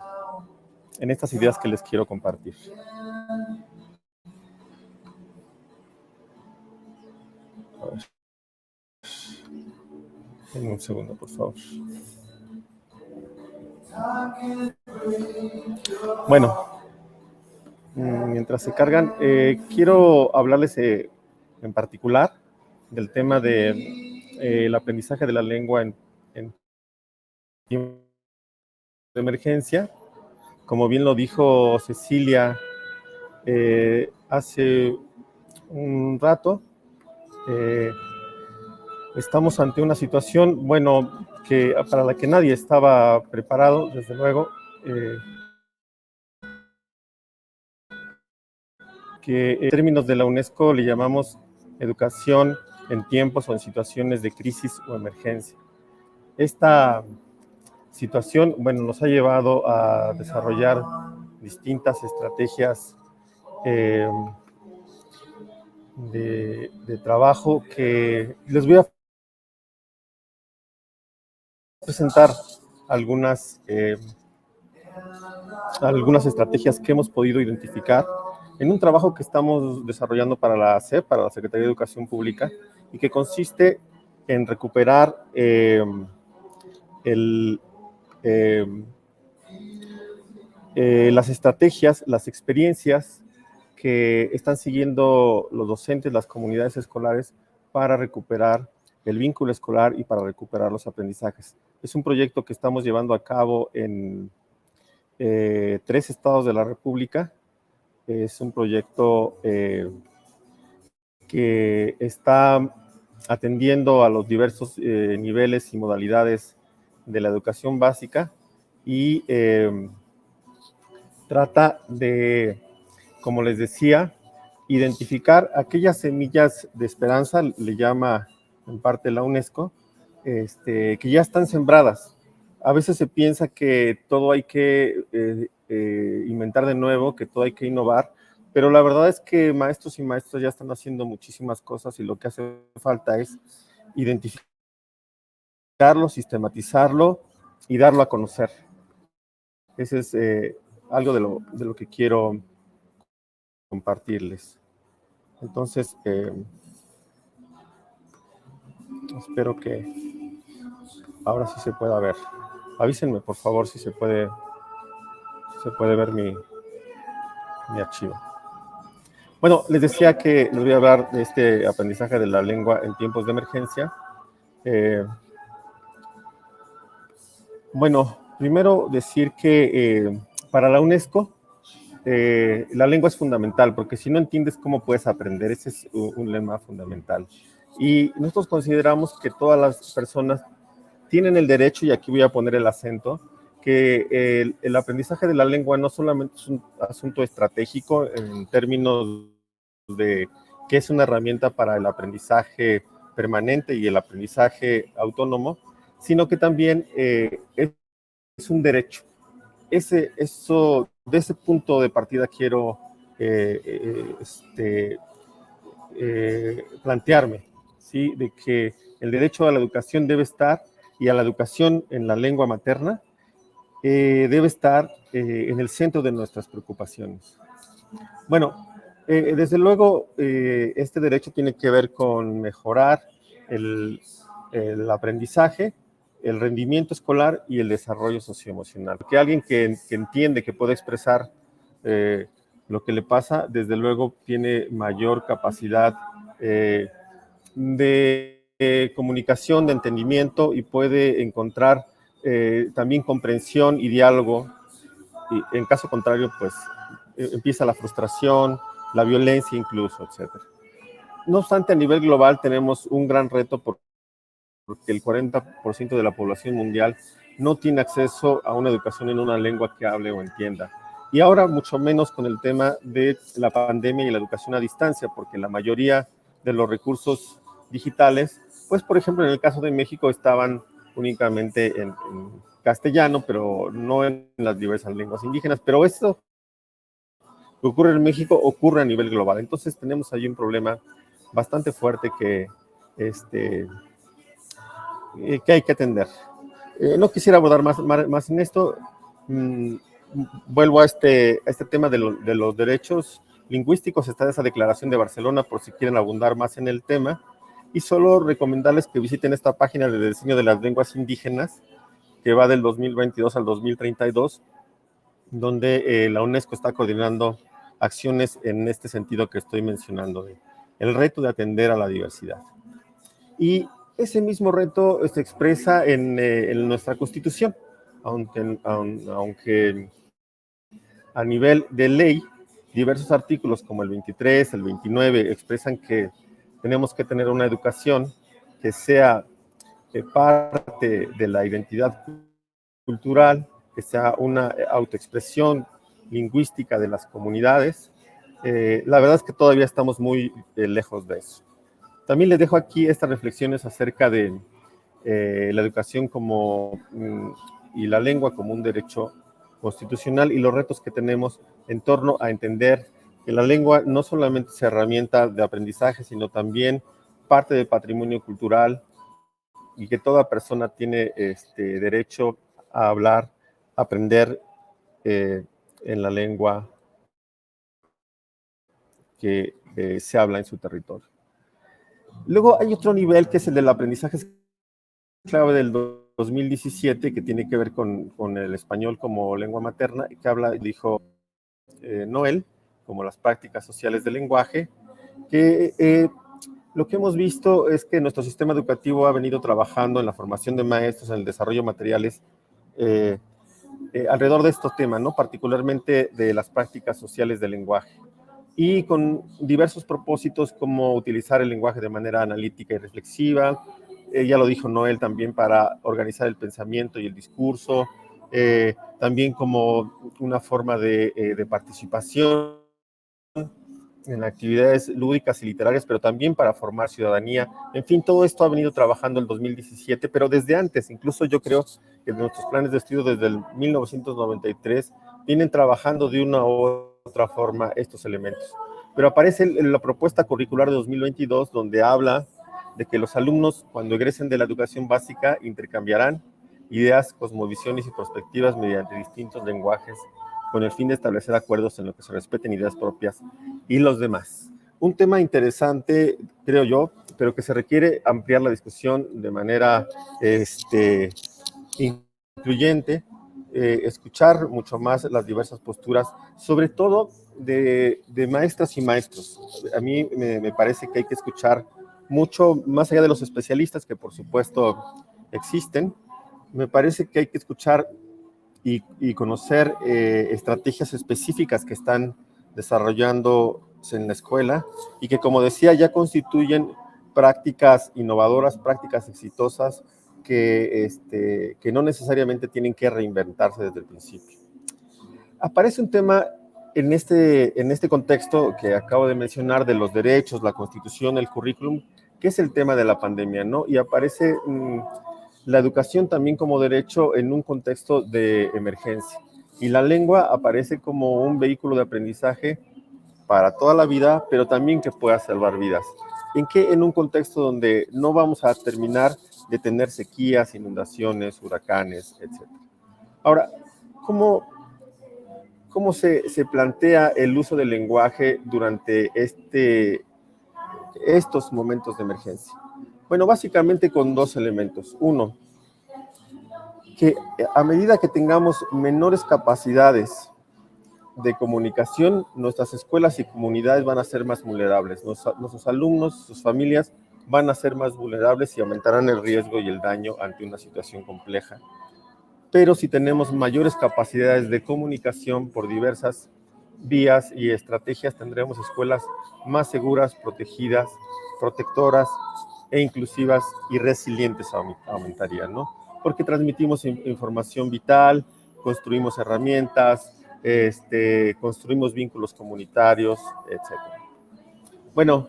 ideas que les quiero compartir. A ver. Denme un segundo, por favor. Bueno, mientras se cargan, quiero hablarles en particular del tema del aprendizaje de la lengua en tiempos de emergencia. Como bien lo dijo Cecilia hace un rato, estamos ante una situación, bueno, para la que nadie estaba preparado, desde luego, que en términos de la UNESCO le llamamos educación en tiempos o en situaciones de crisis o emergencia. Esta situación, bueno, nos ha llevado a desarrollar distintas estrategias de trabajo que les voy a presentar algunas estrategias que hemos podido identificar en un trabajo que estamos desarrollando para la SEP, para la Secretaría de Educación Pública, y que consiste en recuperar las estrategias, las experiencias que están siguiendo los docentes, las comunidades escolares, para recuperar el vínculo escolar y para recuperar los aprendizajes. Es un proyecto que estamos llevando a cabo en 3 estados de la República. Es un proyecto que está atendiendo a los diversos niveles y modalidades de la educación básica y trata de, como les decía, identificar aquellas semillas de esperanza, le llama en parte la UNESCO, que ya están sembradas. A veces se piensa que todo hay que inventar de nuevo, que todo hay que innovar, pero la verdad es que maestros y maestras ya están haciendo muchísimas cosas y lo que hace falta es identificarlo, sistematizarlo y darlo a conocer. Ese es algo de lo que quiero compartirles. Entonces, espero que ahora sí se pueda ver. Avísenme, por favor, si se puede ver mi archivo. Bueno, les decía que les voy a hablar de este aprendizaje de la lengua en tiempos de emergencia. Bueno, primero decir que para la UNESCO la lengua es fundamental, porque si no entiendes cómo puedes aprender, ese es un lema fundamental. Y nosotros consideramos que todas las personas tienen el derecho, y aquí voy a poner el acento, que el aprendizaje de la lengua no solamente es un asunto estratégico en términos de que es una herramienta para el aprendizaje permanente y el aprendizaje autónomo, sino que también es un derecho. De ese punto de partida quiero plantearme, ¿sí? De que el derecho a la educación debe estar, y a la educación en la lengua materna debe estar en el centro de nuestras preocupaciones. Bueno, desde luego este derecho tiene que ver con mejorar el aprendizaje, el rendimiento escolar y el desarrollo socioemocional. Porque alguien que entiende, que puede expresar lo que le pasa, desde luego tiene mayor capacidad de comunicación, de entendimiento, y puede encontrar también comprensión y diálogo. Y en caso contrario, pues empieza la frustración, la violencia incluso, etc. No obstante, a nivel global tenemos un gran reto porque el 40% de la población mundial no tiene acceso a una educación en una lengua que hable o entienda. Y ahora mucho menos con el tema de la pandemia y la educación a distancia, porque la mayoría de los recursos digitales, pues por ejemplo en el caso de México estaban únicamente en castellano, pero no en las diversas lenguas indígenas. Pero esto que ocurre en México ocurre a nivel global. Entonces tenemos ahí un problema bastante fuerte que hay que atender. No quisiera abordar más en esto. Vuelvo a este tema de los derechos lingüísticos. Está esa declaración de Barcelona por si quieren abundar más en el tema. Y solo recomendarles que visiten esta página de diseño de las lenguas indígenas, que va del 2022 al 2032, donde la UNESCO está coordinando acciones en este sentido que estoy mencionando, el reto de atender a la diversidad. Y ese mismo reto se expresa en nuestra Constitución, aunque a nivel de ley, diversos artículos como el 23, el 29, expresan que tenemos que tener una educación que sea parte de la identidad cultural, que sea una autoexpresión lingüística de las comunidades. La verdad es que todavía estamos muy lejos de eso. También les dejo aquí estas reflexiones acerca de la educación y la lengua como un derecho constitucional y los retos que tenemos en torno a entender que la lengua no solamente es herramienta de aprendizaje, sino también parte del patrimonio cultural y que toda persona tiene derecho a hablar, a aprender en la lengua que se habla en su territorio. Luego hay otro nivel que es el del aprendizaje clave del 2017, que tiene que ver con el español como lengua materna, que dijo Noel, como las prácticas sociales del lenguaje, que lo que hemos visto es que nuestro sistema educativo ha venido trabajando en la formación de maestros, en el desarrollo de materiales alrededor de estos temas, ¿no? Particularmente de las prácticas sociales del lenguaje, y con diversos propósitos como utilizar el lenguaje de manera analítica y reflexiva, ya lo dijo Noel, también para organizar el pensamiento y el discurso, también como una forma de participación en actividades lúdicas y literarias, pero también para formar ciudadanía. En fin, todo esto ha venido trabajando el 2017, pero desde antes. Incluso yo creo que nuestros planes de estudio desde el 1993 vienen trabajando de una u otra forma estos elementos. Pero aparece la propuesta curricular de 2022, donde habla de que los alumnos, cuando egresen de la educación básica, intercambiarán ideas, cosmovisiones y perspectivas mediante distintos lenguajes, con el fin de establecer acuerdos en lo que se respeten ideas propias y los demás. Un tema interesante, creo yo, pero que se requiere ampliar la discusión de manera incluyente, escuchar mucho más las diversas posturas, sobre todo de maestras y maestros. A mí me parece que hay que escuchar mucho más allá de los especialistas, que por supuesto existen. Me parece que hay que escuchar y conocer estrategias específicas que están desarrollándose en la escuela y que, como decía, ya constituyen prácticas innovadoras, prácticas exitosas que no necesariamente tienen que reinventarse desde el principio. Aparece un tema en este contexto que acabo de mencionar de los derechos, la Constitución, el currículum, que es el tema de la pandemia, ¿no? Y aparece la educación también como derecho en un contexto de emergencia. Y la lengua aparece como un vehículo de aprendizaje para toda la vida, pero también que pueda salvar vidas. En un contexto donde no vamos a terminar de tener sequías, inundaciones, huracanes, etc. Ahora, ¿cómo se plantea el uso del lenguaje durante estos momentos de emergencia? Bueno, básicamente con dos elementos. Uno, que a medida que tengamos menores capacidades de comunicación, nuestras escuelas y comunidades van a ser más vulnerables. Nuestros alumnos, sus familias van a ser más vulnerables y aumentarán el riesgo y el daño ante una situación compleja. Pero si tenemos mayores capacidades de comunicación por diversas vías y estrategias, tendremos escuelas más seguras, protegidas, protectoras e inclusivas y resilientes aumentarían, ¿no? Porque transmitimos información vital, construimos herramientas, construimos vínculos comunitarios, etc. Bueno,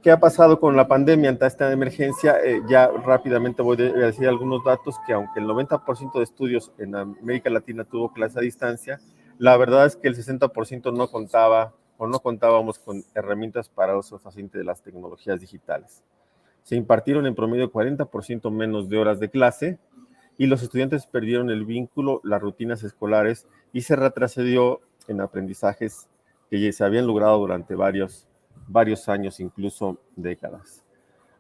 ¿qué ha pasado con la pandemia ante esta emergencia? Ya rápidamente voy a decir algunos datos que aunque el 90% de estudios en América Latina tuvo clase a distancia, la verdad es que el 60% no contaba o no contábamos con herramientas para uso eficiente de las tecnologías digitales. Se impartieron en promedio 40% menos de horas de clase y los estudiantes perdieron el vínculo, las rutinas escolares y se retrocedió en aprendizajes que ya se habían logrado durante varios años, incluso décadas.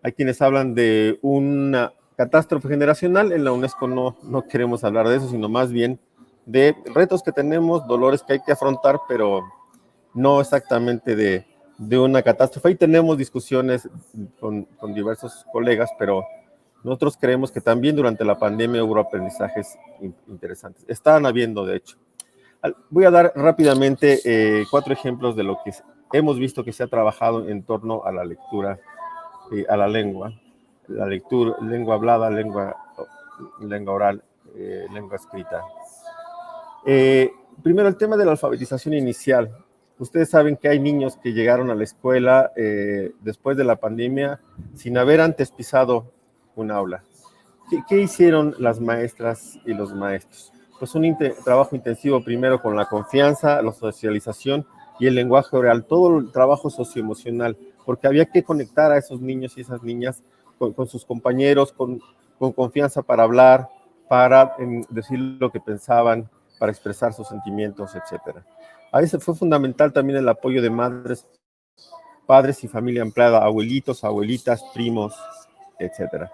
Hay quienes hablan de una catástrofe generacional. En la UNESCO no queremos hablar de eso, sino más bien de retos que tenemos, dolores que hay que afrontar, pero no exactamente de una catástrofe. Ahí tenemos discusiones con diversos colegas, pero nosotros creemos que también durante la pandemia hubo aprendizajes interesantes. Estaban habiendo, de hecho. Voy a dar rápidamente 4 ejemplos de lo que hemos visto que se ha trabajado en torno a la lectura, a la lengua lengua hablada, lengua oral, lengua escrita. Primero, el tema de la alfabetización inicial. Ustedes saben que hay niños que llegaron a la escuela después de la pandemia sin haber antes pisado un aula. ¿Qué hicieron las maestras y los maestros? Pues un trabajo intensivo primero con la confianza, la socialización y el lenguaje oral, todo el trabajo socioemocional, porque había que conectar a esos niños y esas niñas con sus compañeros, con confianza para hablar, para decir lo que pensaban, para expresar sus sentimientos, etc. Ahí fue fundamental también el apoyo de madres, padres y familia empleada, abuelitos, abuelitas, primos, etc.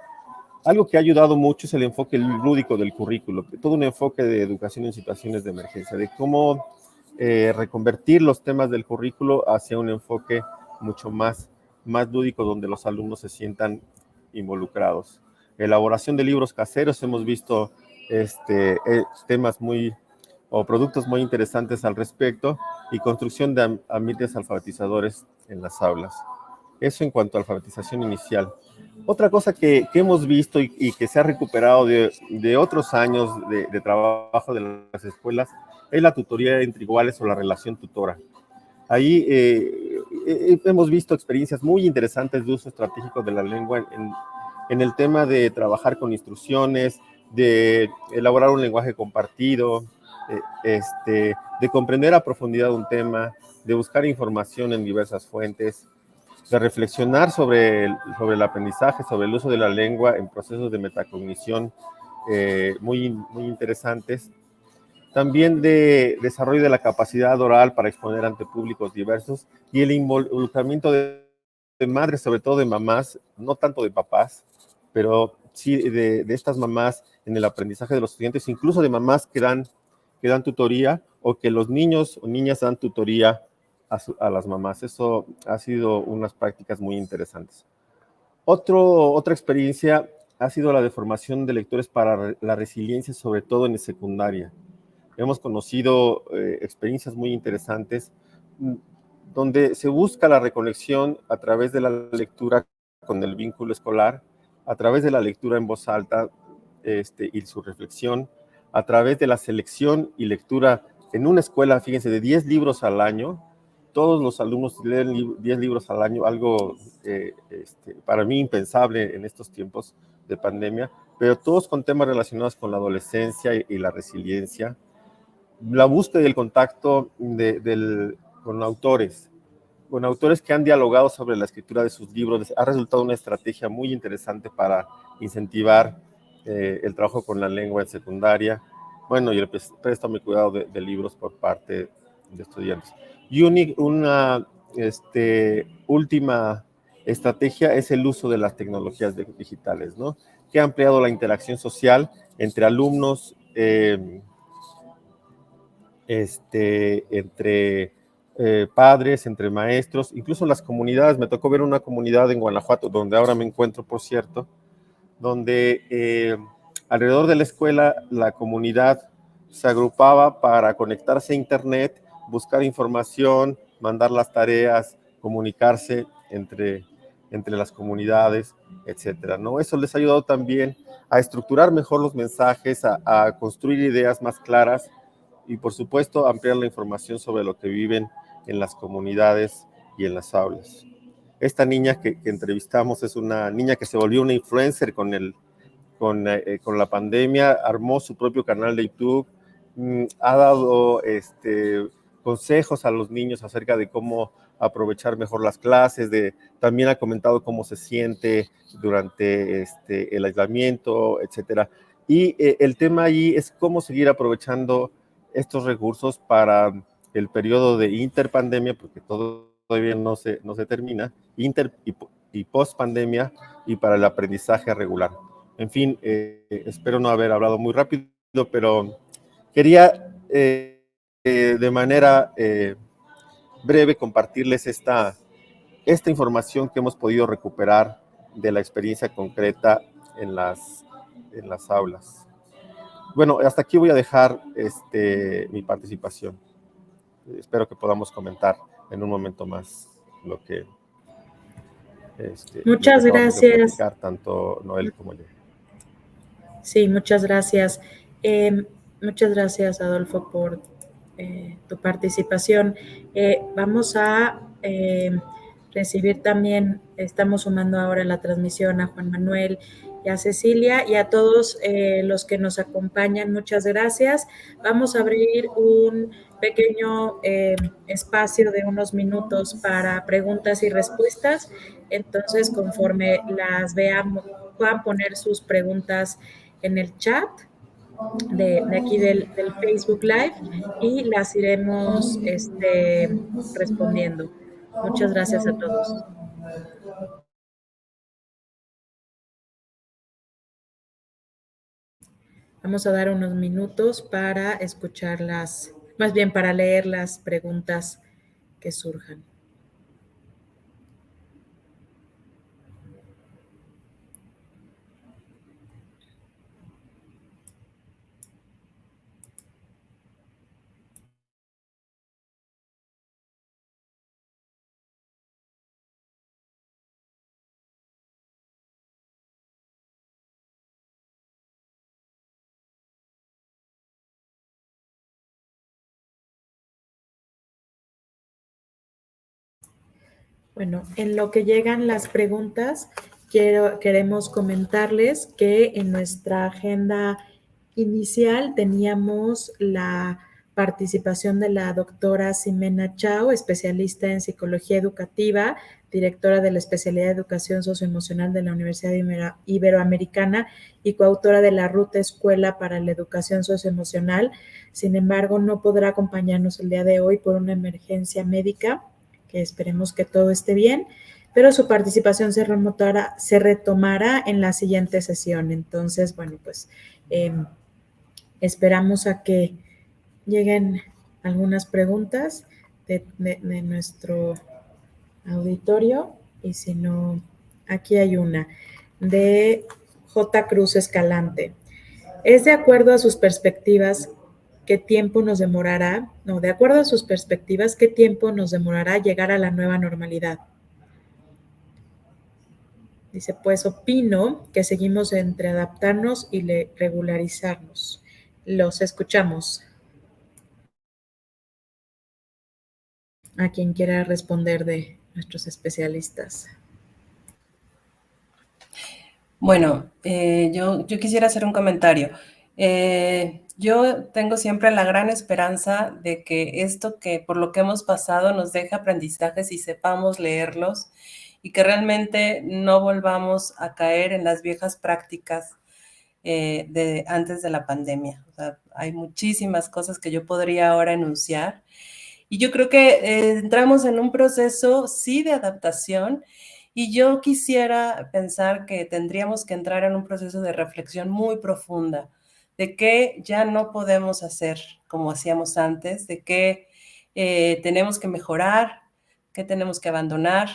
Algo que ha ayudado mucho es el enfoque lúdico del currículo, todo un enfoque de educación en situaciones de emergencia, de cómo reconvertir los temas del currículo hacia un enfoque mucho más lúdico, donde los alumnos se sientan involucrados. Elaboración de libros caseros, hemos visto temas productos muy interesantes al respecto, y construcción de ambientes alfabetizadores en las aulas. Eso en cuanto a alfabetización inicial. Otra cosa que hemos visto y que se ha recuperado de otros años de trabajo de las escuelas es la tutoría entre iguales o la relación tutora. Ahí hemos visto experiencias muy interesantes de uso estratégico de la lengua en el tema de trabajar con instrucciones, de elaborar un lenguaje compartido, de comprender a profundidad un tema, de buscar información en diversas fuentes, de reflexionar sobre el aprendizaje, sobre el uso de la lengua en procesos de metacognición muy interesantes. También de desarrollo de la capacidad oral para exponer ante públicos diversos y el involucramiento de madres, sobre todo de mamás, no tanto de papás, pero sí de estas mamás en el aprendizaje de los estudiantes, incluso de mamás que dan tutoría, o que los niños o niñas dan tutoría a las mamás. Eso ha sido unas prácticas muy interesantes. Otra experiencia ha sido la de formación de lectores para la resiliencia, sobre todo en secundaria. Hemos conocido experiencias muy interesantes donde se busca la reconexión a través de la lectura con el vínculo escolar, a través de la lectura en voz alta y su reflexión, a través de la selección y lectura en una escuela, fíjense, de 10 libros al año. Todos los alumnos leen 10 libros al año, algo para mí impensable en estos tiempos de pandemia, pero todos con temas relacionados con la adolescencia y la resiliencia. La búsqueda y el contacto con autores que han dialogado sobre la escritura de sus libros ha resultado una estrategia muy interesante para incentivar el trabajo con la lengua en secundaria, bueno, y el préstamo y cuidado de libros por parte de estudiantes. Y una última estrategia es el uso de las tecnologías digitales, ¿no? Que ha ampliado la interacción social entre alumnos, entre padres, entre maestros, incluso las comunidades. Me tocó ver una comunidad en Guanajuato, donde ahora me encuentro, por cierto, donde alrededor de la escuela la comunidad se agrupaba para conectarse a internet, buscar información, mandar las tareas, comunicarse entre las comunidades, etcétera, ¿no? Eso les ha ayudado también a estructurar mejor los mensajes, a construir ideas más claras y, por supuesto, ampliar la información sobre lo que viven en las comunidades y en las aulas. Esta niña que entrevistamos es una niña que se volvió una influencer con la pandemia, armó su propio canal de YouTube, ha dado consejos a los niños acerca de cómo aprovechar mejor las clases, también ha comentado cómo se siente durante el aislamiento, etcétera. Y el tema allí es cómo seguir aprovechando estos recursos para el periodo de interpandemia, porque todavía no se termina, y post-pandemia, y para el aprendizaje regular. En fin, espero no haber hablado muy rápido, pero quería de manera breve compartirles esta información que hemos podido recuperar de la experiencia concreta en las aulas. Bueno, hasta aquí voy a dejar mi participación. Espero que podamos comentar en un momento más lo que Muchas acabamos de gracias. platicar, tanto Noel como yo. Sí, muchas gracias. Muchas gracias, Adolfo, por tu participación. Vamos a recibir también, estamos sumando ahora la transmisión a Juan Manuel y a Cecilia y a todos los que nos acompañan. Muchas gracias. Vamos a abrir un pequeño espacio de unos minutos para preguntas y respuestas. Entonces, conforme las veamos, puedan poner sus preguntas en el chat de aquí del Facebook Live y las iremos respondiendo. Muchas gracias a todos. Vamos a dar unos minutos para escucharlas, más bien para leer las preguntas que surjan. Bueno, en lo que llegan las preguntas, queremos comentarles que en nuestra agenda inicial teníamos la participación de la doctora Ximena Chao, especialista en psicología educativa, directora de la especialidad de educación socioemocional de la Universidad Iberoamericana y coautora de la Ruta Escuela para la Educación Socioemocional. Sin embargo, no podrá acompañarnos el día de hoy por una emergencia médica, que esperemos que todo esté bien, pero su participación se retomará en la siguiente sesión. Entonces, bueno, pues esperamos a que lleguen algunas preguntas de nuestro auditorio, y si no, aquí hay una de J. Cruz Escalante. ¿Es de acuerdo a sus perspectivas qué tiempo nos demorará? No, de acuerdo a sus perspectivas, ¿qué tiempo nos demorará llegar a la nueva normalidad? Dice, pues opino que seguimos entre adaptarnos y regularizarnos. Los escuchamos. A quien quiera responder de nuestros especialistas. Bueno, yo quisiera hacer un comentario. Yo tengo siempre la gran esperanza de que esto que por lo que hemos pasado nos deje aprendizajes y sepamos leerlos y que realmente no volvamos a caer en las viejas prácticas de antes de la pandemia. O sea, hay muchísimas cosas que yo podría ahora enunciar y yo creo que entramos en un proceso, sí, de adaptación. Y yo quisiera pensar que tendríamos que entrar en un proceso de reflexión muy profunda de qué ya no podemos hacer como hacíamos antes, de qué tenemos que mejorar, qué tenemos que abandonar,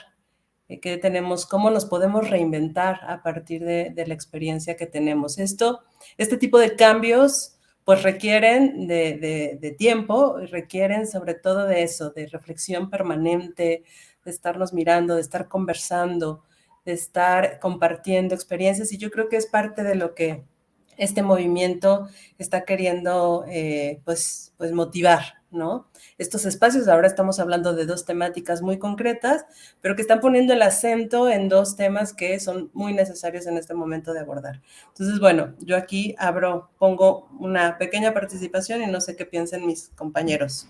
cómo nos podemos reinventar a partir de la experiencia que tenemos. Este tipo de cambios pues requieren de tiempo, requieren sobre todo de eso, de reflexión permanente, de estarnos mirando, de estar conversando, de estar compartiendo experiencias, y yo creo que es parte de lo que este movimiento está queriendo pues motivar, ¿no? Estos espacios, ahora estamos hablando de 2 temáticas muy concretas, pero que están poniendo el acento en 2 temas que son muy necesarios en este momento de abordar. Entonces, bueno, yo aquí pongo una pequeña participación y no sé qué piensen mis compañeros.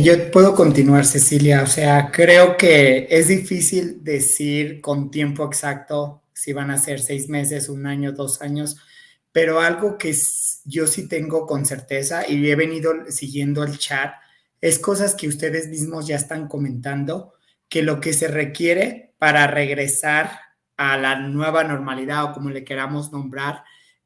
Yo puedo continuar, Cecilia. O sea, creo que es difícil decir con tiempo exacto si van a ser 6 meses, 1 año, 2 años, pero algo que yo sí tengo con certeza y he venido siguiendo el chat es cosas que ustedes mismos ya están comentando, que lo que se requiere para regresar a la nueva normalidad o como le queramos nombrar,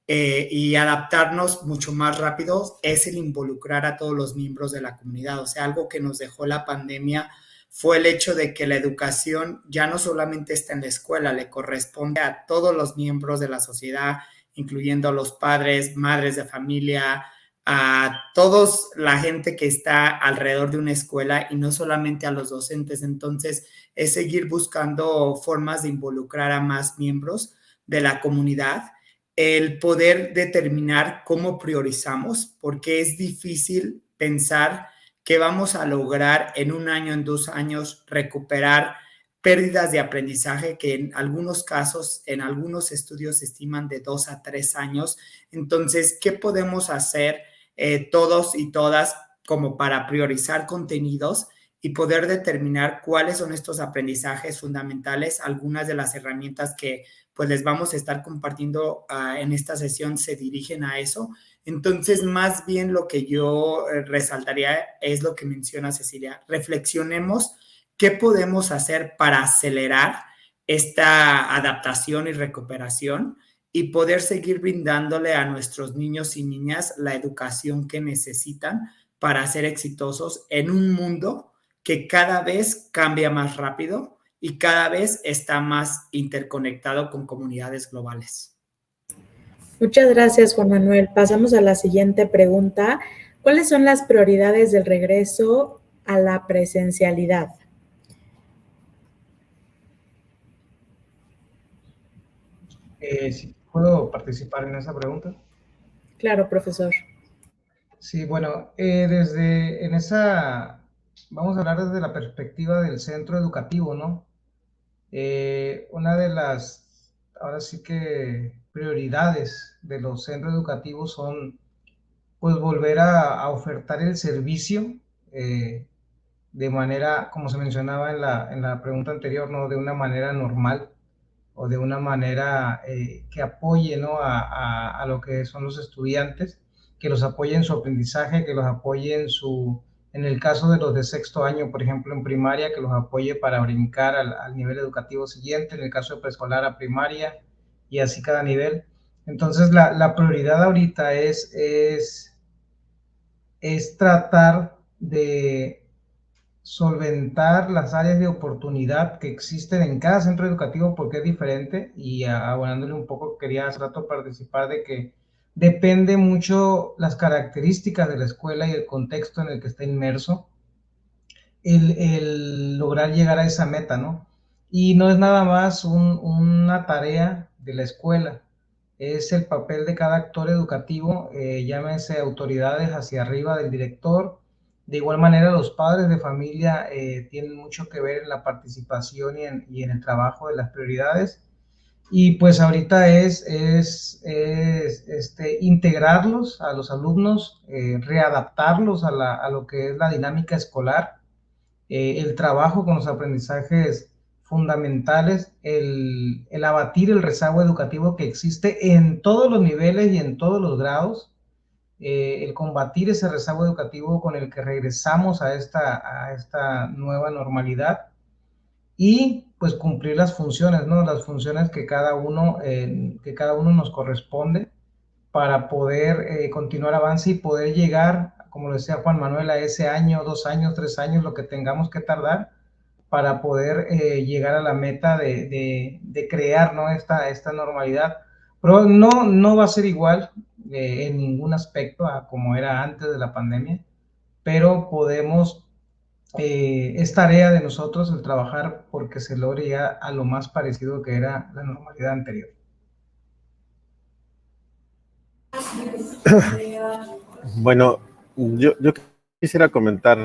y adaptarnos mucho más rápido es el involucrar a todos los miembros de la comunidad. O sea, algo que nos dejó la pandemia fue el hecho de que la educación ya no solamente está en la escuela, le corresponde a todos los miembros de la sociedad, incluyendo a los padres, madres de familia, a todos la gente que está alrededor de una escuela y no solamente a los docentes. Entonces, es seguir buscando formas de involucrar a más miembros de la comunidad, el poder determinar cómo priorizamos, porque es difícil pensar que vamos a lograr en 1 año, en 2 años, recuperar pérdidas de aprendizaje que en algunos casos, en algunos estudios se estiman de 2 a 3 años. Entonces, ¿qué podemos hacer todos y todas como para priorizar contenidos y poder determinar cuáles son estos aprendizajes fundamentales? Algunas de las herramientas que pues les vamos a estar compartiendo en esta sesión se dirigen a eso. Entonces, más bien lo que yo resaltaría es lo que menciona Cecilia. Reflexionemos qué podemos hacer para acelerar esta adaptación y recuperación y poder seguir brindándole a nuestros niños y niñas la educación que necesitan para ser exitosos en un mundo que cada vez cambia más rápido y cada vez está más interconectado con comunidades globales. Muchas gracias, Juan Manuel. Pasamos a la siguiente pregunta. ¿Cuáles son las prioridades del regreso a la presencialidad? ¿Sí puedo participar en esa pregunta? Claro, profesor. Sí, bueno, vamos a hablar desde la perspectiva del centro educativo, ¿no? Una de las, ahora sí que prioridades de los centros educativos son, pues, volver a ofertar el servicio de manera, como se mencionaba en la pregunta anterior, ¿no? De una manera normal o de una manera que apoye, ¿no? a lo que son los estudiantes, que los apoye en su aprendizaje, que los apoye en el caso de los de 6º año, por ejemplo, en primaria, que los apoye para brincar al nivel educativo siguiente, en el caso de preescolar a primaria, y así cada nivel. Entonces, la prioridad ahorita es tratar de solventar las áreas de oportunidad que existen en cada centro educativo, porque es diferente, y abonándole un poco, quería hace rato participar de que depende mucho las características de la escuela y el contexto en el que está inmerso el lograr llegar a esa meta, ¿no? Y no es nada más una tarea de la escuela, es el papel de cada actor educativo, llámese autoridades hacia arriba del director. De igual manera, los padres de familia tienen mucho que ver en la participación y en el trabajo de las prioridades. Y pues ahorita es integrarlos a los alumnos, readaptarlos a lo que es la dinámica escolar, el trabajo con los aprendizajes fundamentales, el abatir el rezago educativo que existe en todos los niveles y en todos los grados, el combatir ese rezago educativo con el que regresamos a esta nueva normalidad y pues cumplir las funciones, ¿no? Las funciones que cada uno nos corresponde para poder continuar avance y poder llegar, como lo decía Juan Manuel, a ese año, 2 años, 3 años, lo que tengamos que tardar para poder llegar a la meta de crear, ¿no? esta normalidad. Pero no va a ser igual en ningún aspecto a como era antes de la pandemia, pero es tarea de nosotros el trabajar porque se logre ya a lo más parecido que era la normalidad anterior. Bueno, yo quisiera comentar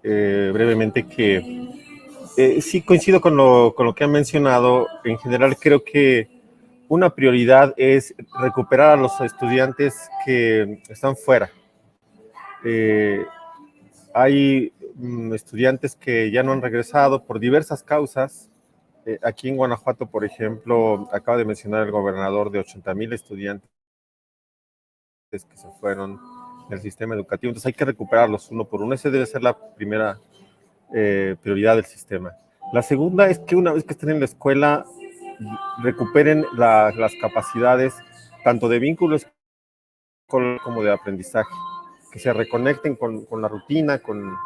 brevemente que sí coincido con lo que han mencionado. En general creo que una prioridad es recuperar a los estudiantes que están fuera. Hay estudiantes que ya no han regresado por diversas causas. Aquí en Guanajuato, por ejemplo, acaba de mencionar el gobernador de 80,000 estudiantes que se fueron del sistema educativo. Entonces hay que recuperarlos uno por uno. Esa debe ser la primera prioridad del sistema. La segunda es que una vez que estén en la escuela, recuperen las capacidades tanto de vínculos como de aprendizaje, que se reconecten con la rutina, con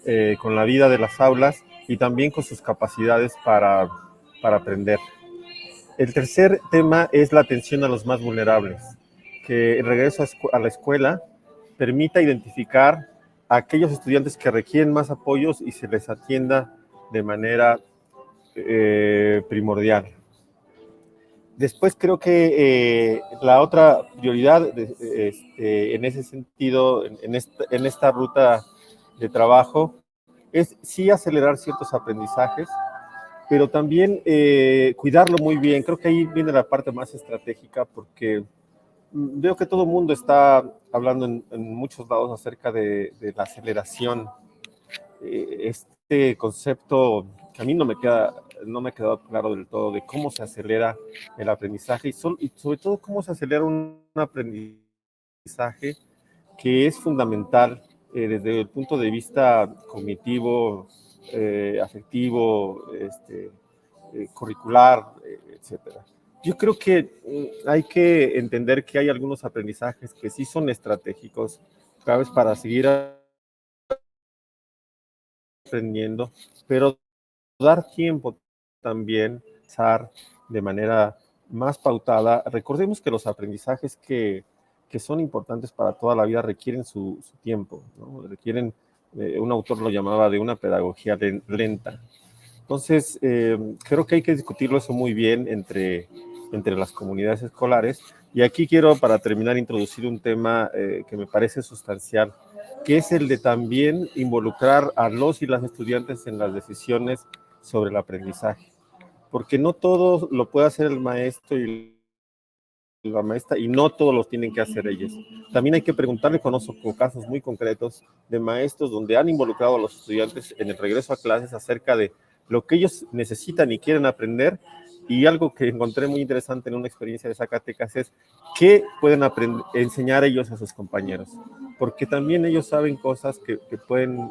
la vida de las aulas y también con sus capacidades para aprender. El tercer tema es la atención a los más vulnerables, que el regreso a la escuela permita identificar a aquellos estudiantes que requieren más apoyos y se les atienda de manera primordial. Después creo que la otra prioridad en ese sentido, en esta ruta de trabajo, es sí acelerar ciertos aprendizajes, pero también cuidarlo muy bien. Creo que ahí viene la parte más estratégica porque veo que todo el mundo está hablando en muchos lados acerca de la aceleración. Este concepto que a mí no me ha quedado claro del todo de cómo se acelera el aprendizaje y sobre todo cómo se acelera un aprendizaje que es fundamental desde el punto de vista cognitivo, afectivo, curricular, etcétera. Yo creo que hay que entender que hay algunos aprendizajes que sí son estratégicos, ¿sabes? Para seguir aprendiendo, pero dar tiempo también, usar de manera más pautada. Recordemos que los aprendizajes que son importantes para toda la vida requieren su tiempo, ¿no? Requieren, un autor lo llamaba de una pedagogía lenta. Entonces, creo que hay que discutirlo eso muy bien entre las comunidades escolares. Y aquí quiero, para terminar, introducir un tema que me parece sustancial, que es el de también involucrar a los y las estudiantes en las decisiones sobre el aprendizaje. Porque no todo lo puede hacer el maestro y la maestra, y no todos los tienen que hacer ellos. También hay que preguntarle, conozco casos muy concretos de maestros donde han involucrado a los estudiantes en el regreso a clases acerca de lo que ellos necesitan y quieren aprender. Y algo que encontré muy interesante en una experiencia de Zacatecas es qué pueden enseñar ellos a sus compañeros, porque también ellos saben cosas que pueden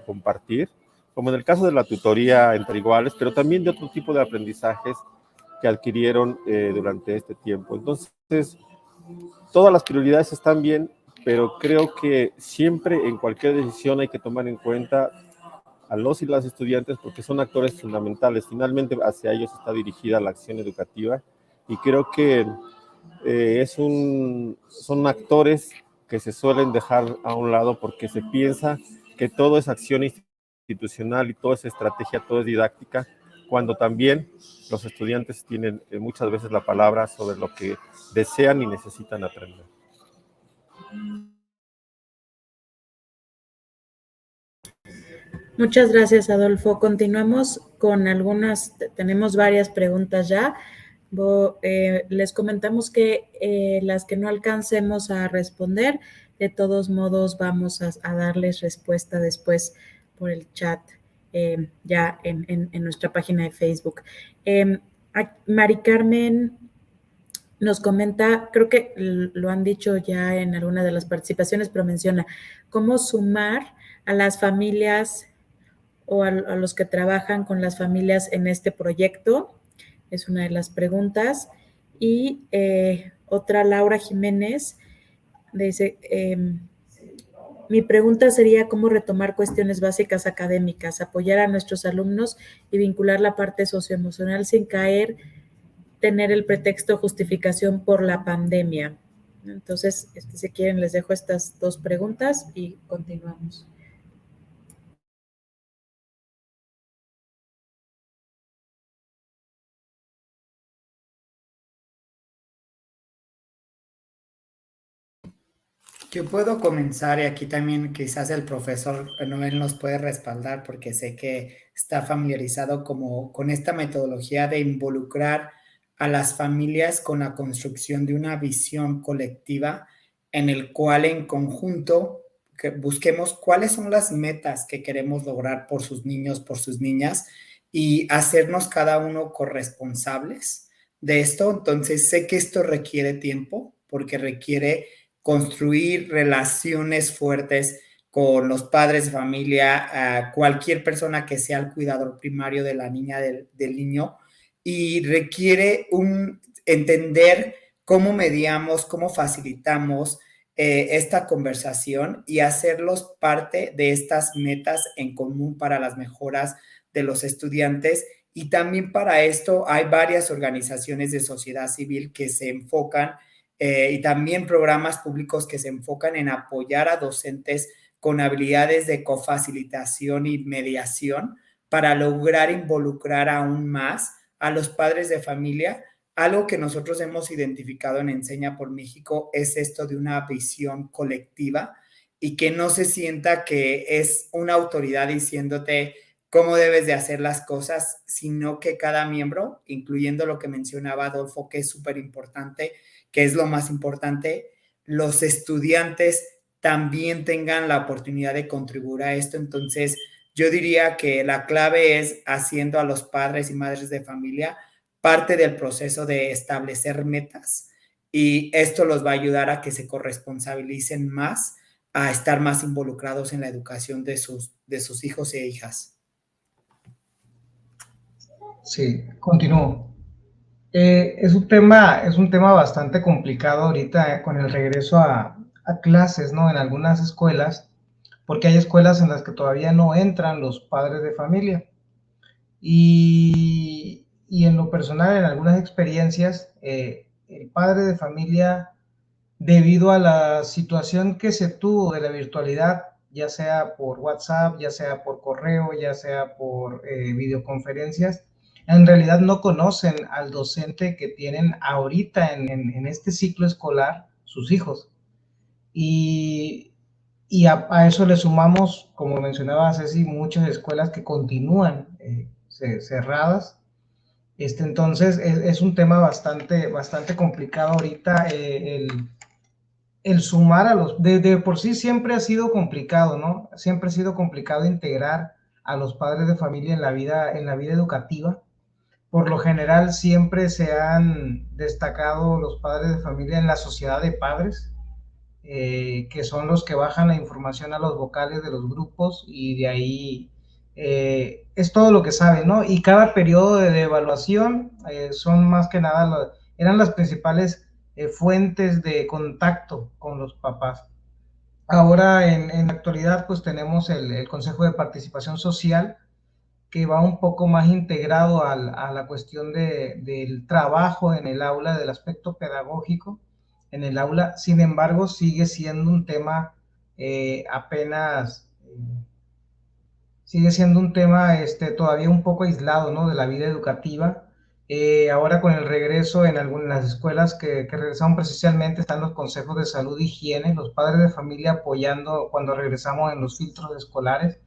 compartir, como en el caso de la tutoría entre iguales, pero también de otro tipo de aprendizajes que adquirieron durante este tiempo. Entonces, todas las prioridades están bien, pero creo que siempre en cualquier decisión hay que tomar en cuenta a los y las estudiantes porque son actores fundamentales. Finalmente, hacia ellos está dirigida la acción educativa y creo que son actores que se suelen dejar a un lado porque se piensa que todo es acción institucional y todo es estrategia, todo es didáctica, cuando también los estudiantes tienen muchas veces la palabra sobre lo que desean y necesitan aprender. Muchas gracias, Adolfo. Continuamos con tenemos varias preguntas ya. Les comentamos que las que no alcancemos a responder, de todos modos vamos a darles respuesta después por el chat, ya en nuestra página de Facebook. Mari Carmen nos comenta, creo que lo han dicho ya en alguna de las participaciones, pero menciona cómo sumar a las familias o a los que trabajan con las familias en este proyecto. Es una de las preguntas. Y otra, Laura Jiménez, dice, mi pregunta sería cómo retomar cuestiones básicas académicas, apoyar a nuestros alumnos y vincular la parte socioemocional sin tener el pretexto justificación por la pandemia. Entonces, si quieren, les dejo estas dos preguntas y continuamos. Yo puedo comenzar y aquí también quizás el profesor Noel nos puede respaldar porque sé que está familiarizado como con esta metodología de involucrar a las familias con la construcción de una visión colectiva en el cual en conjunto que busquemos cuáles son las metas que queremos lograr por sus niños, por sus niñas y hacernos cada uno corresponsables de esto. Entonces sé que esto requiere tiempo porque requiere construir relaciones fuertes con los padres de familia, cualquier persona que sea el cuidador primario de la niña, del niño, y requiere entender cómo mediamos, cómo facilitamos esta conversación y hacerlos parte de estas metas en común para las mejoras de los estudiantes. Y también para esto hay varias organizaciones de sociedad civil que se enfocan y también programas públicos que se enfocan en apoyar a docentes con habilidades de cofacilitación y mediación para lograr involucrar aún más a los padres de familia. Algo que nosotros hemos identificado en Enseña por México es esto de una visión colectiva y que no se sienta que es una autoridad diciéndote cómo debes de hacer las cosas, sino que cada miembro, incluyendo lo que mencionaba Adolfo, que es súper importante, que es lo más importante, los estudiantes también tengan la oportunidad de contribuir a esto. Entonces, yo diría que la clave es haciendo a los padres y madres de familia parte del proceso de establecer metas y esto los va a ayudar a que se corresponsabilicen más, a estar más involucrados en la educación de sus hijos e hijas. Sí, continúo. Es un tema bastante complicado ahorita con el regreso a clases, ¿no? En algunas escuelas, porque hay escuelas en las que todavía no entran los padres de familia. Y en lo personal, en algunas experiencias, el padre de familia, debido a la situación que se tuvo de la virtualidad, ya sea por WhatsApp, ya sea por correo, ya sea por videoconferencias, en realidad no conocen al docente que tienen ahorita en este ciclo escolar, sus hijos. Y a eso le sumamos, como mencionaba Ceci, muchas escuelas que continúan cerradas. Entonces es un tema bastante complicado ahorita el sumar a los, de por sí siempre ha sido complicado, ¿no? Siempre ha sido complicado integrar a los padres de familia en la vida educativa. Por lo general siempre se han destacado los padres de familia en la sociedad de padres, que son los que bajan la información a los vocales de los grupos y de ahí es todo lo que saben, ¿no? Y cada periodo de evaluación son más que nada, eran las principales fuentes de contacto con los papás. Ahora en la actualidad pues tenemos el Consejo de Participación Social, que va un poco más integrado a la cuestión del trabajo en el aula, del aspecto pedagógico en el aula. Sin embargo, sigue siendo un tema sigue siendo un tema todavía un poco aislado, ¿no? De la vida educativa. Ahora con el regreso en algunas escuelas que regresaron presencialmente están los consejos de salud e higiene, los padres de familia apoyando cuando regresamos en los filtros escolares.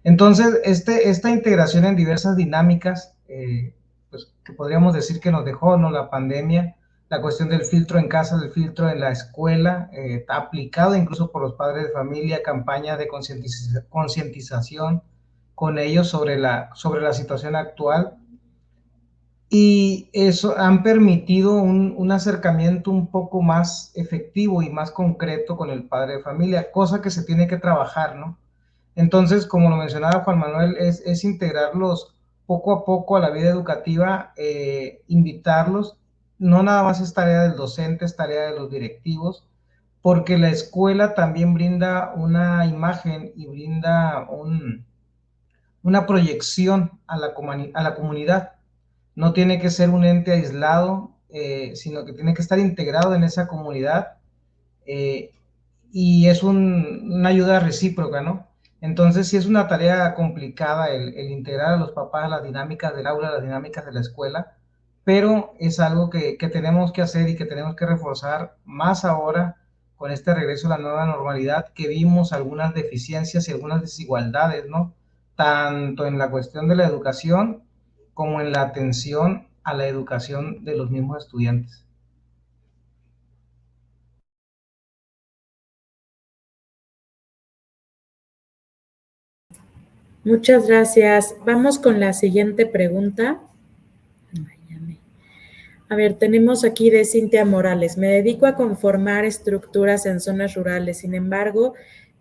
Entonces, esta integración en diversas dinámicas, pues, que podríamos decir que nos dejó, ¿no? La pandemia, la cuestión del filtro en casa, del filtro en la escuela, aplicado incluso por los padres de familia, campañas de concientización con ellos sobre la situación actual. Y eso han permitido un acercamiento un poco más efectivo y más concreto con el padre de familia, cosa que se tiene que trabajar, ¿no? Entonces, como lo mencionaba Juan Manuel, es integrarlos poco a poco a la vida educativa, invitarlos, no nada más es tarea del docente, es tarea de los directivos, porque la escuela también brinda una imagen y brinda una proyección a la comunidad. No tiene que ser un ente aislado, sino que tiene que estar integrado en esa comunidad, y es una ayuda recíproca, ¿no? Entonces sí es una tarea complicada el integrar a los papás a las dinámicas del aula, a las dinámicas de la escuela, pero es algo que tenemos que hacer y que tenemos que reforzar más ahora con este regreso a la nueva normalidad, que vimos algunas deficiencias y algunas desigualdades, ¿no? Tanto en la cuestión de la educación como en la atención a la educación de los mismos estudiantes. Muchas gracias. Vamos con la siguiente pregunta. A ver, tenemos aquí de Cintia Morales. Me dedico a conformar estructuras en zonas rurales. Sin embargo,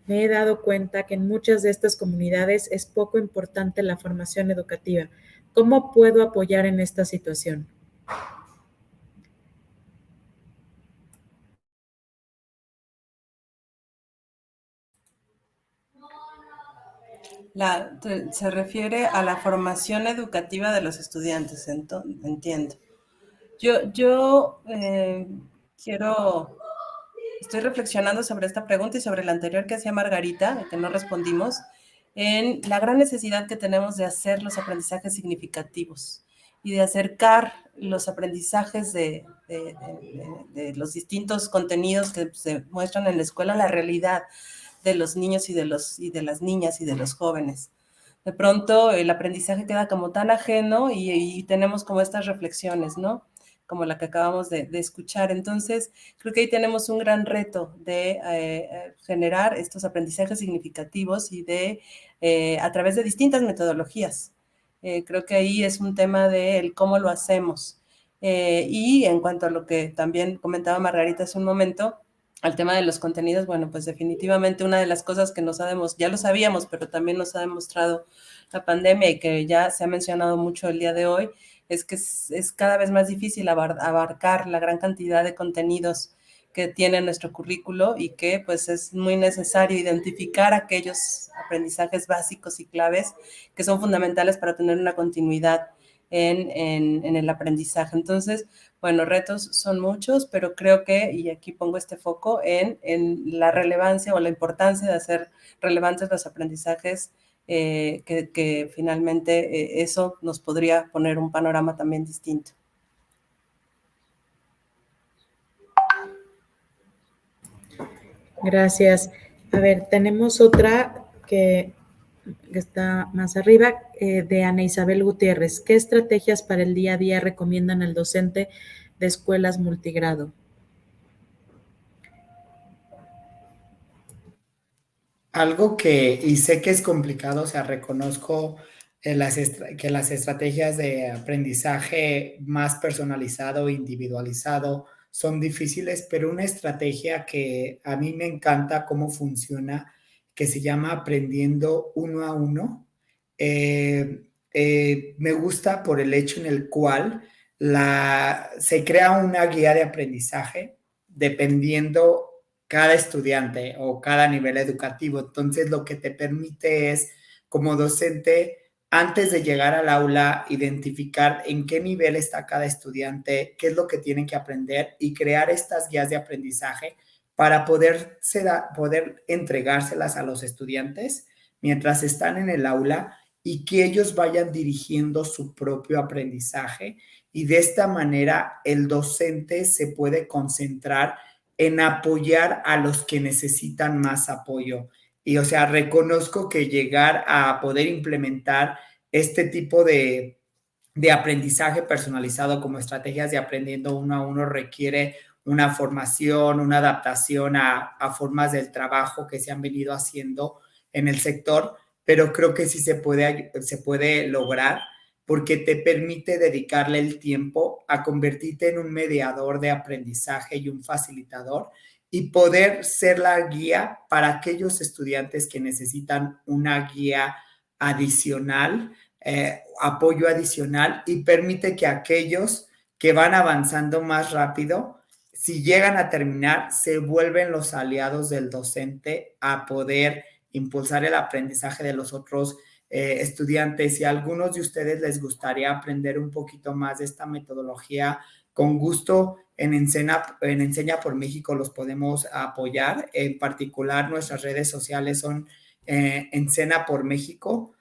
me he dado cuenta que en muchas de estas comunidades es poco importante la formación educativa. ¿Cómo puedo apoyar en esta situación? Se refiere a la formación educativa de los estudiantes, entiendo. Yo estoy reflexionando sobre esta pregunta y sobre la anterior que hacía Margarita, que no respondimos, en la gran necesidad que tenemos de hacer los aprendizajes significativos y de acercar los aprendizajes de los distintos contenidos que se muestran en la escuela a la realidad de los niños y de las niñas y de los jóvenes. De pronto el aprendizaje queda como tan ajeno y tenemos como estas reflexiones, ¿no? Como la que acabamos de escuchar. Entonces, creo que ahí tenemos un gran reto de generar estos aprendizajes significativos y a través de distintas metodologías. Creo que ahí es un tema de cómo lo hacemos. Y en cuanto a lo que también comentaba Margarita hace un momento, al tema de los contenidos, bueno, pues definitivamente una de las cosas que ya lo sabíamos, pero también nos ha demostrado la pandemia y que ya se ha mencionado mucho el día de hoy, es que es cada vez más difícil abarcar la gran cantidad de contenidos que tiene nuestro currículo y que pues es muy necesario identificar aquellos aprendizajes básicos y claves que son fundamentales para tener una continuidad en el aprendizaje. Entonces, bueno, retos son muchos, pero creo que, y aquí pongo este foco en la relevancia o la importancia de hacer relevantes los aprendizajes, que finalmente eso nos podría poner un panorama también distinto. Gracias. A ver, tenemos otra que está más arriba, de Ana Isabel Gutiérrez. ¿Qué estrategias para el día a día recomiendan al docente de escuelas multigrado? Algo y sé que es complicado, o sea, reconozco que las estrategias de aprendizaje más personalizado, individualizado, son difíciles, pero una estrategia que a mí me encanta cómo funciona, que se llama aprendiendo uno a uno, me gusta por el hecho en el cual se crea una guía de aprendizaje dependiendo cada estudiante o cada nivel educativo. Entonces, lo que te permite es, como docente, antes de llegar al aula, identificar en qué nivel está cada estudiante, qué es lo que tienen que aprender y crear estas guías de aprendizaje para poder entregárselas a los estudiantes mientras están en el aula y que ellos vayan dirigiendo su propio aprendizaje. Y de esta manera el docente se puede concentrar en apoyar a los que necesitan más apoyo. Y, o sea, reconozco que llegar a poder implementar este tipo de aprendizaje personalizado como estrategias de aprendiendo uno a uno requiere una formación, una adaptación a formas del trabajo que se han venido haciendo en el sector, pero creo que sí se puede lograr porque te permite dedicarle el tiempo a convertirte en un mediador de aprendizaje y un facilitador y poder ser la guía para aquellos estudiantes que necesitan una guía adicional, apoyo adicional, y permite que aquellos que van avanzando más rápido, si llegan a terminar, se vuelven los aliados del docente a poder impulsar el aprendizaje de los otros estudiantes. Si a algunos de ustedes les gustaría aprender un poquito más de esta metodología, con gusto en Enseña por México los podemos apoyar. En particular, nuestras redes sociales son Enseña por México,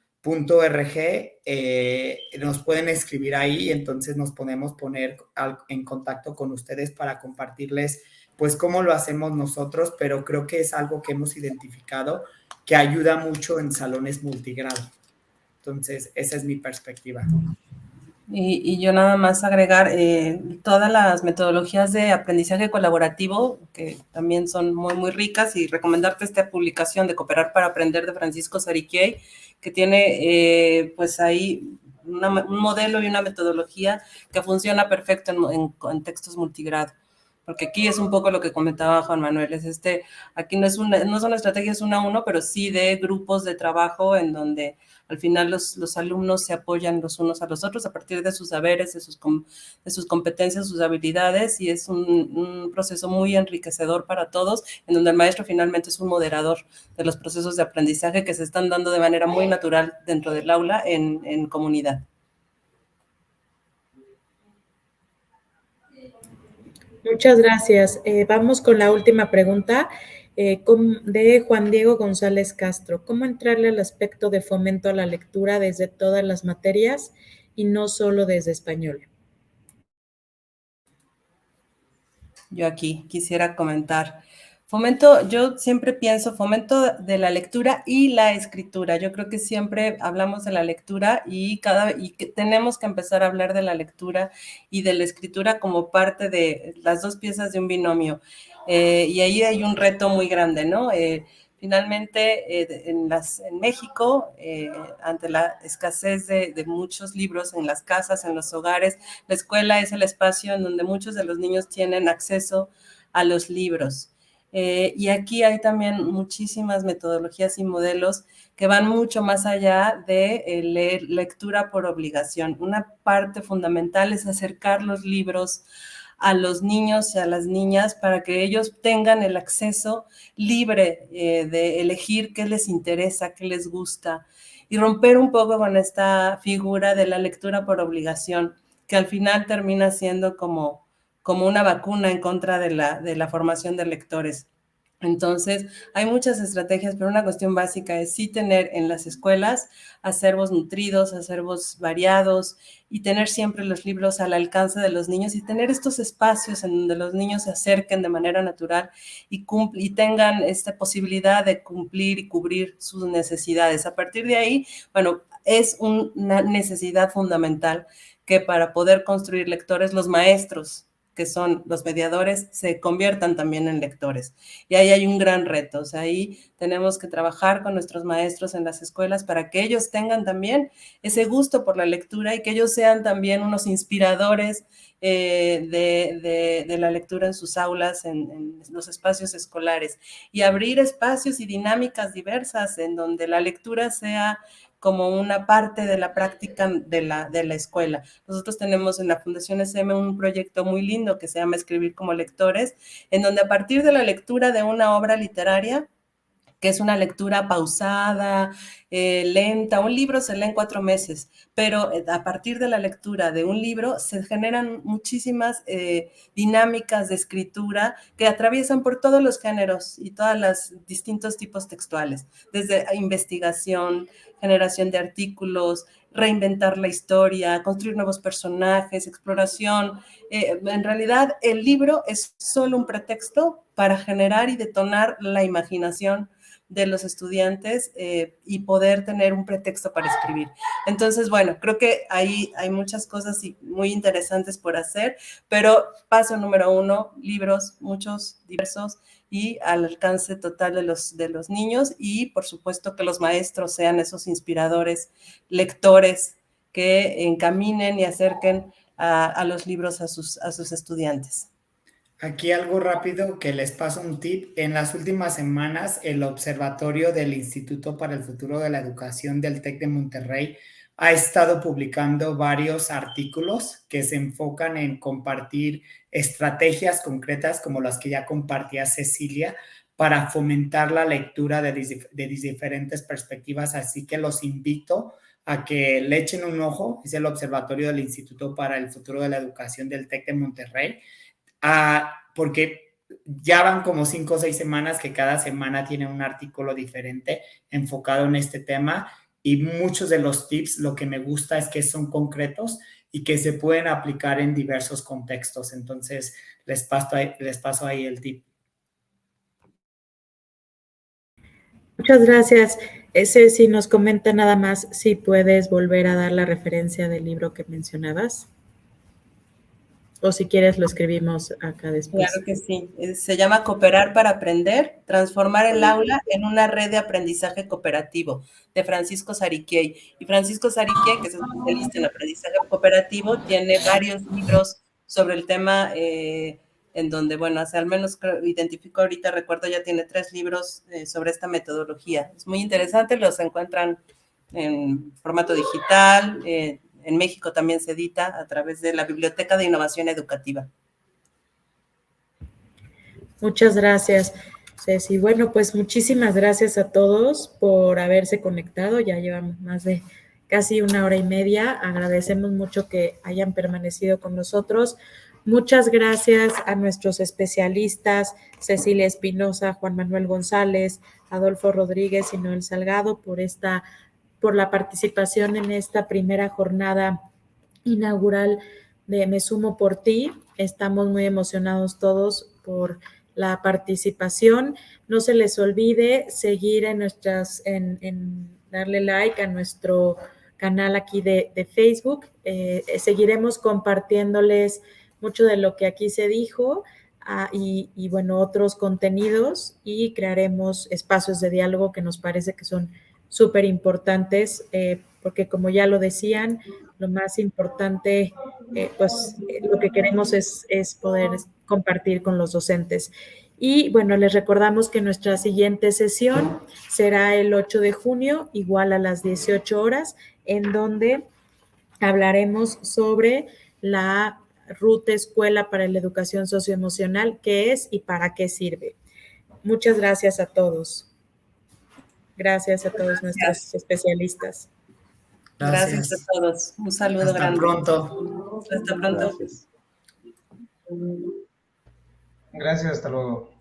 nos pueden escribir ahí, entonces nos podemos poner en contacto con ustedes para compartirles pues cómo lo hacemos nosotros, pero creo que es algo que hemos identificado que ayuda mucho en salones multigrado. Entonces, esa es mi perspectiva. Y yo nada más agregar todas las metodologías de aprendizaje colaborativo, que también son muy, muy ricas, y recomendarte esta publicación de Cooperar para Aprender de Francisco Sariquiei, que tiene pues ahí un modelo y una metodología que funciona perfecto en textos multigrado. Porque aquí es un poco lo que comentaba Juan Manuel, aquí no son estrategias uno a uno, pero sí de grupos de trabajo en donde al final los alumnos se apoyan los unos a los otros a partir de sus saberes, de sus competencias, sus habilidades, y es un proceso muy enriquecedor para todos, en donde el maestro finalmente es un moderador de los procesos de aprendizaje que se están dando de manera muy natural dentro del aula en comunidad. Muchas gracias. Vamos con la última pregunta de Juan Diego González Castro. ¿Cómo entrarle al aspecto de fomento a la lectura desde todas las materias y no solo desde español? Yo aquí quisiera comentar. Yo siempre pienso fomento de la lectura y la escritura. Yo creo que siempre hablamos de la lectura y que tenemos que empezar a hablar de la lectura y de la escritura como parte de las dos piezas de un binomio. Y ahí hay un reto muy grande, ¿no? Finalmente, en México, ante la escasez de muchos libros en las casas, en los hogares, la escuela es el espacio en donde muchos de los niños tienen acceso a los libros. Y aquí hay también muchísimas metodologías y modelos que van mucho más allá de leer lectura por obligación. Una parte fundamental es acercar los libros a los niños y a las niñas para que ellos tengan el acceso libre de elegir qué les interesa, qué les gusta, y romper un poco con esta figura de la lectura por obligación, que al final termina siendo como una vacuna en contra de la formación de lectores. Entonces, hay muchas estrategias, pero una cuestión básica es sí tener en las escuelas acervos nutridos, acervos variados, y tener siempre los libros al alcance de los niños, y tener estos espacios en donde los niños se acerquen de manera natural y tengan esta posibilidad de cumplir y cubrir sus necesidades. A partir de ahí, bueno, es una necesidad fundamental que para poder construir lectores, los maestros, que son los mediadores, se conviertan también en lectores. Y ahí hay un gran reto. O sea, ahí tenemos que trabajar con nuestros maestros en las escuelas para que ellos tengan también ese gusto por la lectura y que ellos sean también unos inspiradores de la lectura en sus aulas, en los espacios escolares, y abrir espacios y dinámicas diversas en donde la lectura sea como una parte de la práctica de la escuela. Nosotros tenemos en la Fundación SM un proyecto muy lindo que se llama Escribir como Lectores, en donde a partir de la lectura de una obra literaria, que es una lectura pausada, lenta. Un libro se lee en 4 meses, pero a partir de la lectura de un libro se generan muchísimas dinámicas de escritura que atraviesan por todos los géneros y todos los distintos tipos textuales, desde investigación, generación de artículos, reinventar la historia, construir nuevos personajes, exploración. En realidad, el libro es solo un pretexto para generar y detonar la imaginación de los estudiantes y poder tener un pretexto para escribir. Entonces, bueno, creo que ahí hay muchas cosas muy interesantes por hacer, pero paso número 1, libros, muchos, diversos, y al alcance total de los niños, y por supuesto que los maestros sean esos inspiradores, lectores que encaminen y acerquen a los libros a sus estudiantes. Aquí algo rápido que les paso un tip. En las últimas semanas, el Observatorio del Instituto para el Futuro de la Educación del TEC de Monterrey ha estado publicando varios artículos que se enfocan en compartir estrategias concretas como las que ya compartía Cecilia para fomentar la lectura de diferentes perspectivas. Así que los invito a que le echen un ojo. Es el Observatorio del Instituto para el Futuro de la Educación del TEC de Monterrey. Porque ya van como 5 o 6 semanas que cada semana tiene un artículo diferente enfocado en este tema, y muchos de los tips, lo que me gusta es que son concretos y que se pueden aplicar en diversos contextos. Entonces, les paso ahí el tip. Muchas gracias. Si nos comenta nada más, si puedes volver a dar la referencia del libro que mencionabas. O si quieres lo escribimos acá después. Claro que sí. Se llama Cooperar para Aprender, transformar el aula en una red de aprendizaje cooperativo, de Francisco Sariquiey. Y Francisco Sariquiey, que es especialista en aprendizaje cooperativo, tiene varios libros sobre el tema, en donde, bueno, al menos identifico ahorita, recuerdo, ya tiene 3 libros sobre esta metodología. Es muy interesante, los encuentran en formato digital, en México también se edita a través de la Biblioteca de Innovación Educativa. Muchas gracias, Ceci. Bueno, pues muchísimas gracias a todos por haberse conectado. Ya llevamos más de casi 1 hora y media. Agradecemos mucho que hayan permanecido con nosotros. Muchas gracias a nuestros especialistas, Cecilia Espinosa, Juan Manuel González, Adolfo Rodríguez y Noel Salgado por la participación en esta primera jornada inaugural de Me Sumo por Ti. Estamos muy emocionados todos por la participación. No se les olvide seguir en darle like a nuestro canal aquí de Facebook. Seguiremos compartiéndoles mucho de lo que aquí se dijo y bueno, otros contenidos, y crearemos espacios de diálogo que nos parece que son súper importantes, porque como ya lo decían, lo más importante, lo que queremos es poder compartir con los docentes. Y bueno, les recordamos que nuestra siguiente sesión será el 8 de junio, igual a las 18 horas, en donde hablaremos sobre la Ruta Escuela para la Educación Socioemocional, qué es y para qué sirve. Muchas gracias a todos. Gracias a todos nuestros especialistas. Gracias a todos. Un saludo Hasta grande. Pronto. Hasta pronto. Gracias, hasta luego.